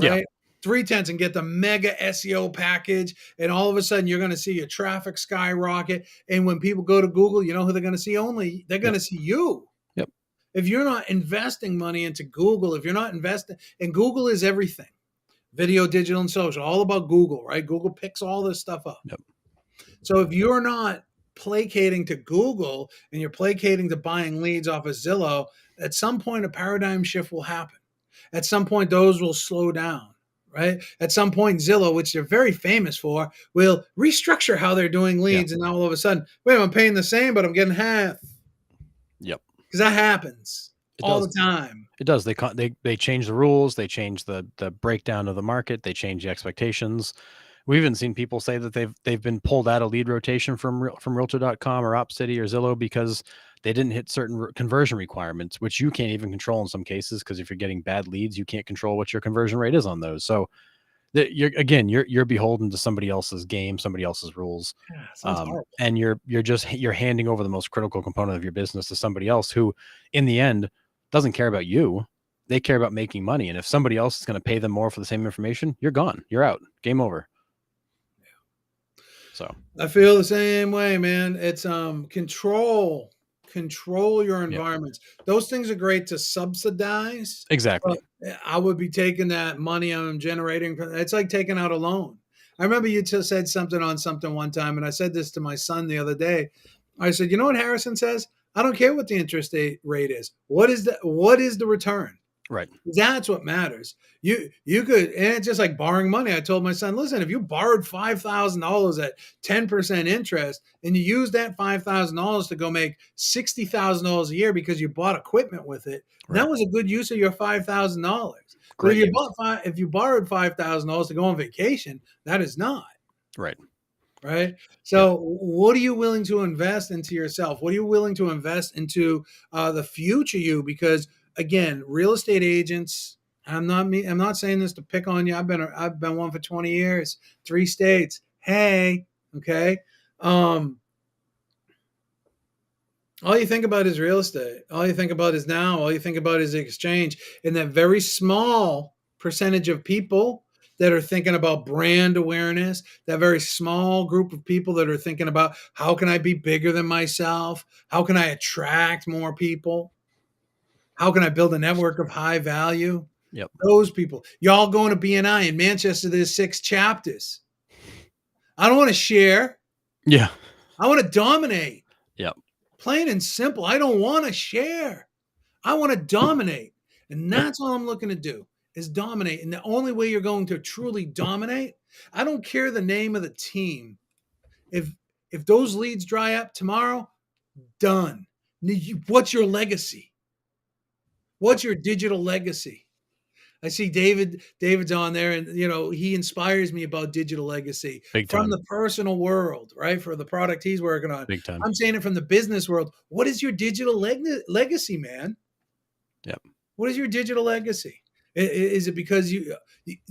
Speaker 1: Yeah.
Speaker 2: right? 3/10 and get the mega SEO package. And all of a sudden you're going to see your traffic skyrocket. And when people go to Google, you know who they're going to see only? They're going
Speaker 1: Yep.
Speaker 2: to see you.
Speaker 1: Yep.
Speaker 2: If you're not investing money into Google, if you're not investing, and Google is everything, video, digital, and social, all about Google, right? Google picks all this stuff up.
Speaker 1: Yep.
Speaker 2: So if you're not placating to Google and you're placating to buying leads off of Zillow, at some point a paradigm shift will happen. At some point, those will slow down, right? At some point, Zillow, which they're very famous for, will restructure how they're doing
Speaker 1: Yeah.
Speaker 2: leads. And now all of a sudden, wait, I'm paying the same, but I'm getting half.
Speaker 1: Yep.
Speaker 2: Because that happens
Speaker 1: It
Speaker 2: all
Speaker 1: does.
Speaker 2: the time.
Speaker 1: It does. They change the rules. They change the breakdown of the market. They change the expectations. We've even seen people say that they've been pulled out of lead rotation from Realtor.com or OpCity or Zillow because they didn't hit certain conversion requirements, which you can't even control in some cases. Because if you're getting bad leads, you can't control what your conversion rate is on those. So you're beholden to somebody else's game, somebody else's rules,
Speaker 2: Yeah, sounds horrible.
Speaker 1: and you're handing over the most critical component of your business to somebody else who, in the end, doesn't care about you. They care about making money, and if somebody else is going to pay them more for the same information, you're gone. You're out. Game over. So
Speaker 2: I feel the same way, man. It's control your
Speaker 1: Yep.
Speaker 2: environments. Those things are great to subsidize.
Speaker 1: exactly.
Speaker 2: But I would be taking that money I'm generating. It's like taking out a loan. I remember you just said something on something one time, and I said this to my son the other day. I said, you know what Harrison says? I don't care what the interest rate is. What is the return?
Speaker 1: Right.
Speaker 2: That's what matters. You could, and it's just like borrowing money. I told my son, listen, if you borrowed $5,000 at 10% interest and you use that $5,000 to go make $60,000 a year because you bought equipment with it,
Speaker 1: Right.
Speaker 2: that was a good use of your $5,000. But
Speaker 1: Great
Speaker 2: if
Speaker 1: use.
Speaker 2: if you borrowed $5,000 to go on vacation, that is not.
Speaker 1: Right.
Speaker 2: Right. So, what are you willing to invest into yourself? What are you willing to invest into the future you? Because again, real estate agents. I'm not saying this to pick on you. I've been one for 20 years, 3 states. Hey, okay. All you think about is real estate. All you think about is now. All you think about is the exchange. And that very small percentage of people that are thinking about brand awareness, that very small group of people that are thinking about how can I be bigger than myself? How can I attract more people? How can I build a network of high value?
Speaker 1: Yep.
Speaker 2: Those people. Y'all going to BNI in Manchester, there's 6 chapters. I don't want to share.
Speaker 1: Yeah.
Speaker 2: I want to dominate.
Speaker 1: Yep.
Speaker 2: Plain and simple. I don't want to share. I want to dominate. And that's all I'm looking to do is dominate. And the only way you're going to truly dominate, I don't care the name of the team. If those leads dry up tomorrow, done. What's your legacy? What's your digital legacy? I see David's on there, and he inspires me about digital legacy
Speaker 1: Big
Speaker 2: from
Speaker 1: time.
Speaker 2: the personal world, right? For the product he's working on.
Speaker 1: Big time.
Speaker 2: I'm saying it from the business world. What is your digital legacy, man?
Speaker 1: Yep.
Speaker 2: What is your digital legacy? Is it because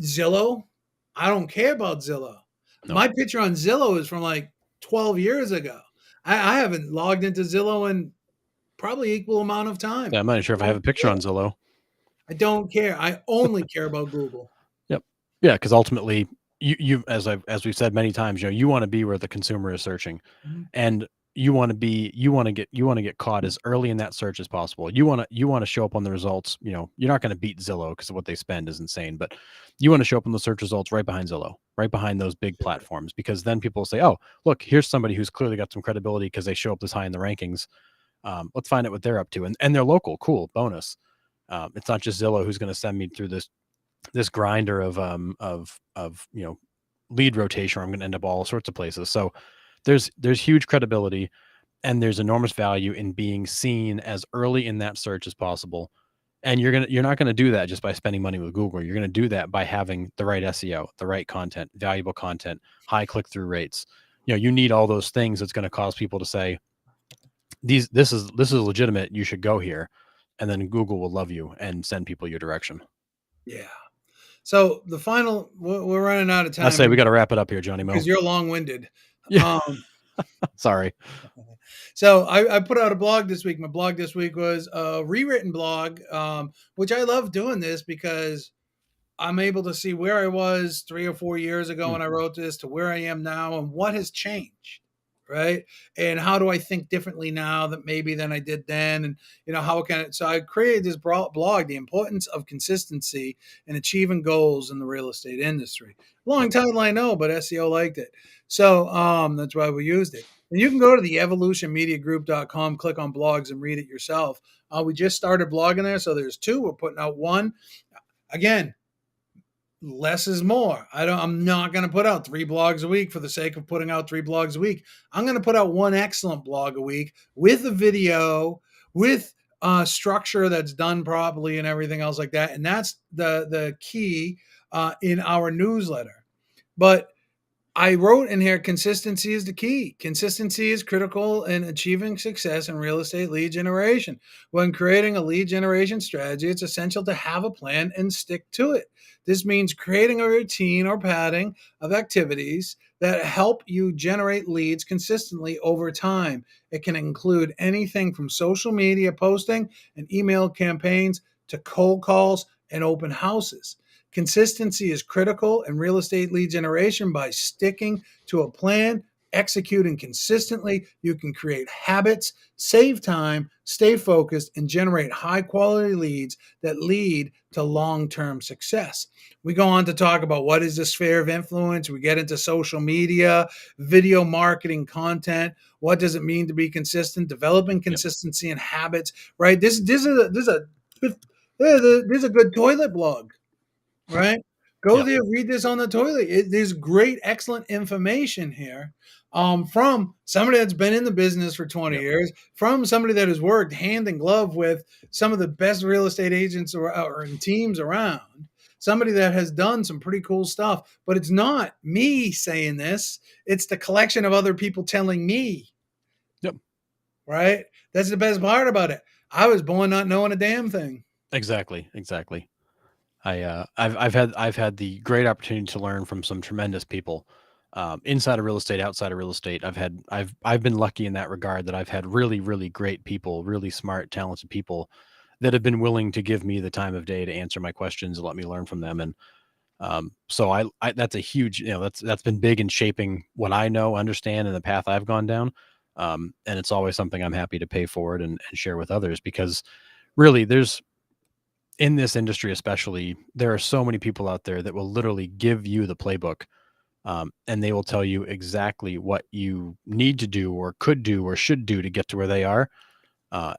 Speaker 2: Zillow? I don't care about Zillow.
Speaker 1: No.
Speaker 2: My picture on Zillow is from like 12 years ago. I haven't logged into Zillow in probably equal amount of time.
Speaker 1: Yeah, I'm not sure if I have a picture on Zillow.
Speaker 2: I don't care. I only care about Google.
Speaker 1: Yep. Yeah, because ultimately, you as we've said many times, you want to be where the consumer is searching,
Speaker 2: Mhm.
Speaker 1: and you want to get caught as early in that search as possible. You want to show up on the results. You're not going to beat Zillow because what they spend is insane, but you want to show up on the search results right behind Zillow, right behind those big platforms, because then people will say, oh, look, here's somebody who's clearly got some credibility because they show up this high in the rankings. Let's find out what they're up to, and they're local. Cool bonus. It's not just Zillow who's going to send me through this grinder of lead rotation where I'm going to end up all sorts of places. So there's huge credibility, and there's enormous value in being seen as early in that search as possible. And you're not going to do that just by spending money with Google. You're going to do that by having the right SEO, the right content, valuable content, high click-through rates, you need all those things that's going to cause people to say, this is legitimate, you should go here. And then Google will love you and send people your direction.
Speaker 2: Yeah. So the final, we're running out of
Speaker 1: I
Speaker 2: time
Speaker 1: say
Speaker 2: here
Speaker 1: we got to wrap it up here, Johnny Mo.
Speaker 2: because you're long winded.
Speaker 1: Yeah.
Speaker 2: Um,
Speaker 1: Sorry.
Speaker 2: so I put out a blog this week. My blog this week was a rewritten blog, which I love doing this because I'm able to see where I was 3 or 4 years ago when I wrote this to where I am now and what has changed, right? And how do I think differently now that maybe than I did then? And how can it? So I created this blog, the importance of consistency in achieving goals in the real estate industry. Long
Speaker 1: Yep.
Speaker 2: title, I know, but SEO liked it, so that's why we used it. And you can go to the evolutionmediagroup.com, click on blogs, and read it yourself. We just started blogging there, so there's two. We're putting out one again. Less is more. I'm not going to put out 3 blogs a week for the sake of putting out 3 blogs a week. I'm going to put out one excellent blog a week with a video, with structure that's done properly and everything else like that. And that's the key in our newsletter. But I wrote in here, consistency is the key. Consistency is critical in achieving success in real estate lead generation. When creating a lead generation strategy, it's essential to have a plan and stick to it. This means creating a routine or pattern of activities that help you generate leads consistently over time. It can include anything from social media posting and email campaigns to cold calls and open houses. Consistency is critical in real estate lead generation. By sticking to a plan, executing consistently, you can create habits, save time, stay focused, and generate high quality leads that lead to long-term success. We go on to talk about what is the sphere of influence. We get into social media, video marketing content. What does it mean to be consistent? Developing consistency and habits, right? This is a good toilet blog. Right? Go
Speaker 1: Yep.
Speaker 2: there, read this on the toilet. There's great, excellent information here from somebody that's been in the business for 20
Speaker 1: Yep.
Speaker 2: years, from somebody that has worked hand in glove with some of the best real estate agents or teams around, somebody that has done some pretty cool stuff. But it's not me saying this, it's the collection of other people telling me,
Speaker 1: Yep.
Speaker 2: right? That's the best part about it. I was born not knowing a damn thing.
Speaker 1: Exactly. I've had the great opportunity to learn from some tremendous people, inside of real estate, outside of real estate. I've been lucky in that regard that I've had really, really great people, really smart, talented people that have been willing to give me the time of day to answer my questions and let me learn from them. And so I that's a huge, that's been big in shaping what I know, understand, and the path I've gone down. And it's always something I'm happy to pay forward and share with others, because really there's, in this industry especially, there are so many people out there that will literally give you the playbook, and they will tell you exactly what you need to do or could do or should do to get to where they are.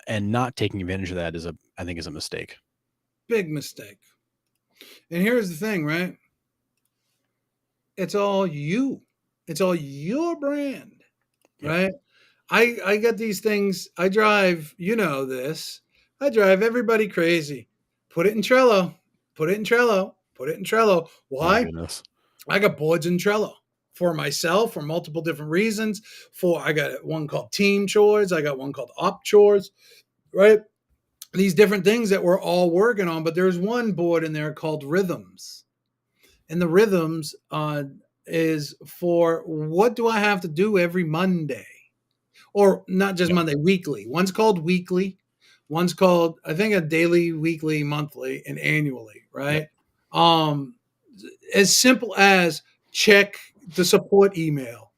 Speaker 1: And not taking advantage of that I think is a mistake.
Speaker 2: Big mistake. And here's the thing, right? It's all you. It's all your brand,
Speaker 1: Yep.
Speaker 2: right? I get these things. I drive, this. I drive everybody crazy. Put it in Trello. Put it in Trello. Put it in Trello.
Speaker 1: Oh my
Speaker 2: Why?
Speaker 1: goodness.
Speaker 2: I got boards in Trello for myself for multiple different reasons. I got one called team chores. I got one called op chores, right? These different things that we're all working on. But there's one board in there called rhythms. And the rhythms is for what do I have to do every Monday? Or not just
Speaker 1: Yep.
Speaker 2: Monday, weekly. One's called weekly. One's called, I think, a daily, weekly, monthly, and annually,
Speaker 1: Yep.
Speaker 2: right? Um, as simple as check the support email,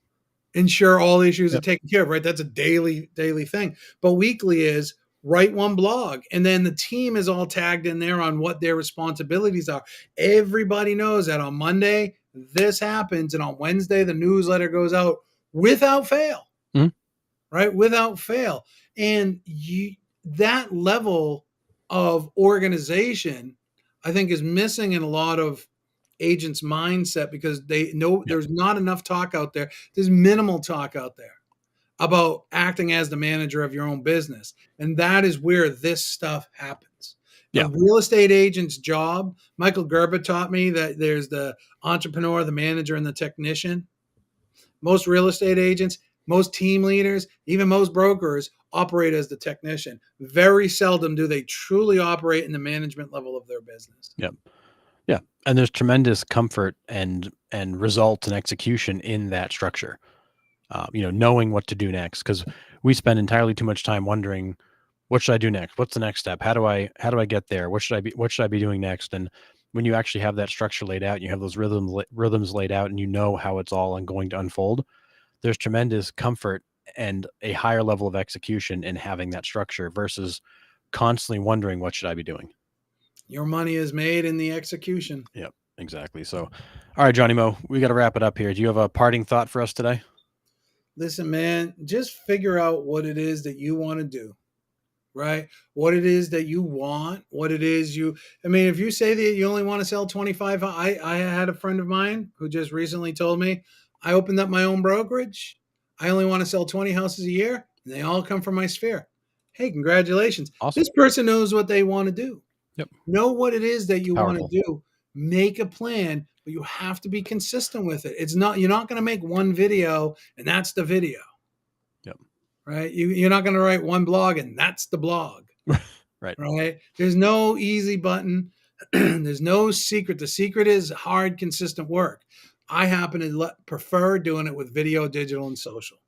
Speaker 2: ensure all issues are
Speaker 1: Yep.
Speaker 2: taken care of, right? That's a daily thing. But weekly is write one blog, and then the team is all tagged in there on what their responsibilities are. Everybody knows that on Monday this happens, and on Wednesday the newsletter goes out without fail,
Speaker 1: Mhm.
Speaker 2: right? Without fail. And that level of organization, I think, is missing in a lot of agents' mindset because they know
Speaker 1: Yep.
Speaker 2: there's not enough talk out there. There's minimal talk out there about acting as the manager of your own business. And that is where this stuff happens. A
Speaker 1: Yeah.
Speaker 2: real estate agent's job, Michael Gerber taught me that there's the entrepreneur, the manager, and the technician. Most real estate agents, most team leaders, even most brokers operate as the technician. Very seldom do they truly operate in the management level of their business.
Speaker 1: Yep. Yeah. And there's tremendous comfort and result and execution in that structure. Knowing what to do next, because we spend entirely too much time wondering, what should I do next? What's the next step? How do I get there? What should I be doing next? And when you actually have that structure laid out, you have those rhythms laid out, and you know how it's all going to unfold. There's tremendous comfort and a higher level of execution in having that structure versus constantly wondering, what should I be doing?
Speaker 2: Your money is made in the execution.
Speaker 1: Yep, exactly. So, all right, Johnny Mo, we got to wrap it up here. Do you have a parting thought for us today?
Speaker 2: Listen, man, just figure out what it is that you want to do, right? What it is that you want, what it is I mean, if you say that you only want to sell 25, I had a friend of mine who just recently told me, I opened up my own brokerage. I only want to sell 20 houses a year, and they all come from my sphere. Hey, congratulations.
Speaker 1: Awesome.
Speaker 2: This person knows what they want to do.
Speaker 1: Yep.
Speaker 2: Know what it is that you want to
Speaker 1: Powerful.
Speaker 2: do. Make a plan, but you have to be consistent with it. You're not going to make one video and that's the video.
Speaker 1: Yep.
Speaker 2: Right? You're not going to write one blog and that's the blog.
Speaker 1: Right.
Speaker 2: Right? There's no easy button. There's no secret. The secret is hard, consistent work. I happen to prefer doing it with video, digital, and social.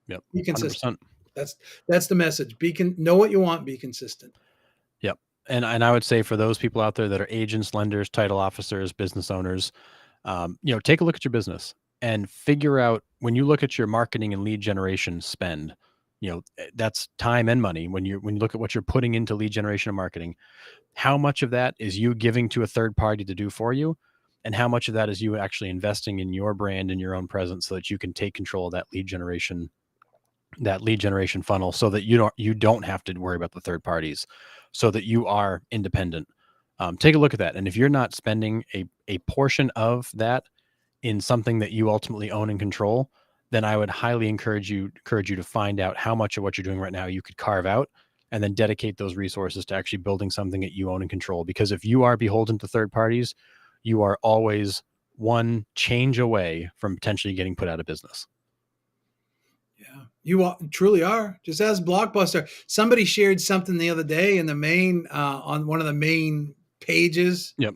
Speaker 1: Yep.
Speaker 2: Be consistent.
Speaker 1: 100%.
Speaker 2: That's the message. Know what you want. Be consistent.
Speaker 1: Yep. And I would say, for those people out there that are agents, lenders, title officers, business owners, take a look at your business and figure out, when you look at your marketing and lead generation spend, that's time and money. When you look at what you're putting into lead generation and marketing, how much of that is you giving to a third party to do for you, and how much of that is you actually investing in your brand and your own presence, so that you can take control of that lead generation funnel, so that you don't have to worry about the third parties, so that you are independent. Take a look at that. And if you're not spending a portion of that in something that you ultimately own and control, then I would highly encourage you to find out how much of what you're doing right now you could carve out, and then dedicate those resources to actually building something that you own and control. Because if you are beholden to third parties, you are always one change away from potentially getting put out of business.
Speaker 2: Yeah, you truly are. Just as Blockbuster, somebody shared something the other day in the main on one of the main pages.
Speaker 1: Yep.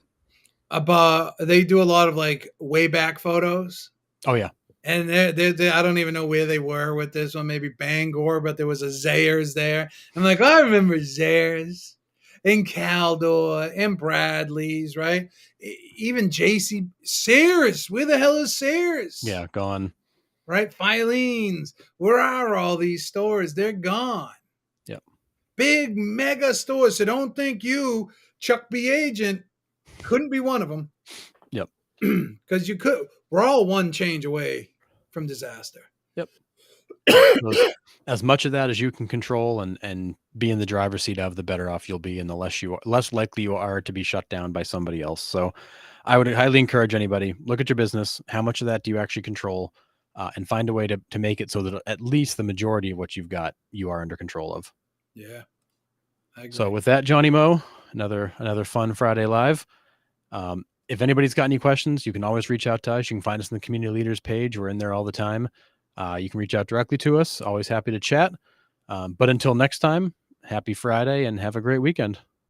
Speaker 2: About, they do a lot of like way back photos.
Speaker 1: Oh yeah.
Speaker 2: And they I don't even know where they were with this one, maybe Bangor, but there was a Zayres there. I'm like, I remember Zayres and Caldor and Bradley's, right? Even JC Sears. Where the hell is Sears?
Speaker 1: Yeah, gone.
Speaker 2: Right? Filene's. Where are all these stores? They're gone.
Speaker 1: Yep.
Speaker 2: Big mega stores. So don't think you, Chuck B. Agent, couldn't be one of them.
Speaker 1: Yep.
Speaker 2: Because we're all one change away from disaster.
Speaker 1: Yep. As much of that as you can control and be in the driver's seat of, the better off you'll be, and the less likely you are to be shut down by somebody else. So I would highly encourage anybody, look at your business. How much of that do you actually control? And find a way to make it so that at least the majority of what you've got, you are under control of.
Speaker 2: Yeah. I agree.
Speaker 1: So with that, Johnny Mo, another fun Friday Live. If anybody's got any questions, you can always reach out to us. You can find us in the community leaders page. We're in there all the time. You can reach out directly to us. Always happy to chat. But until next time, happy Friday and have a great weekend.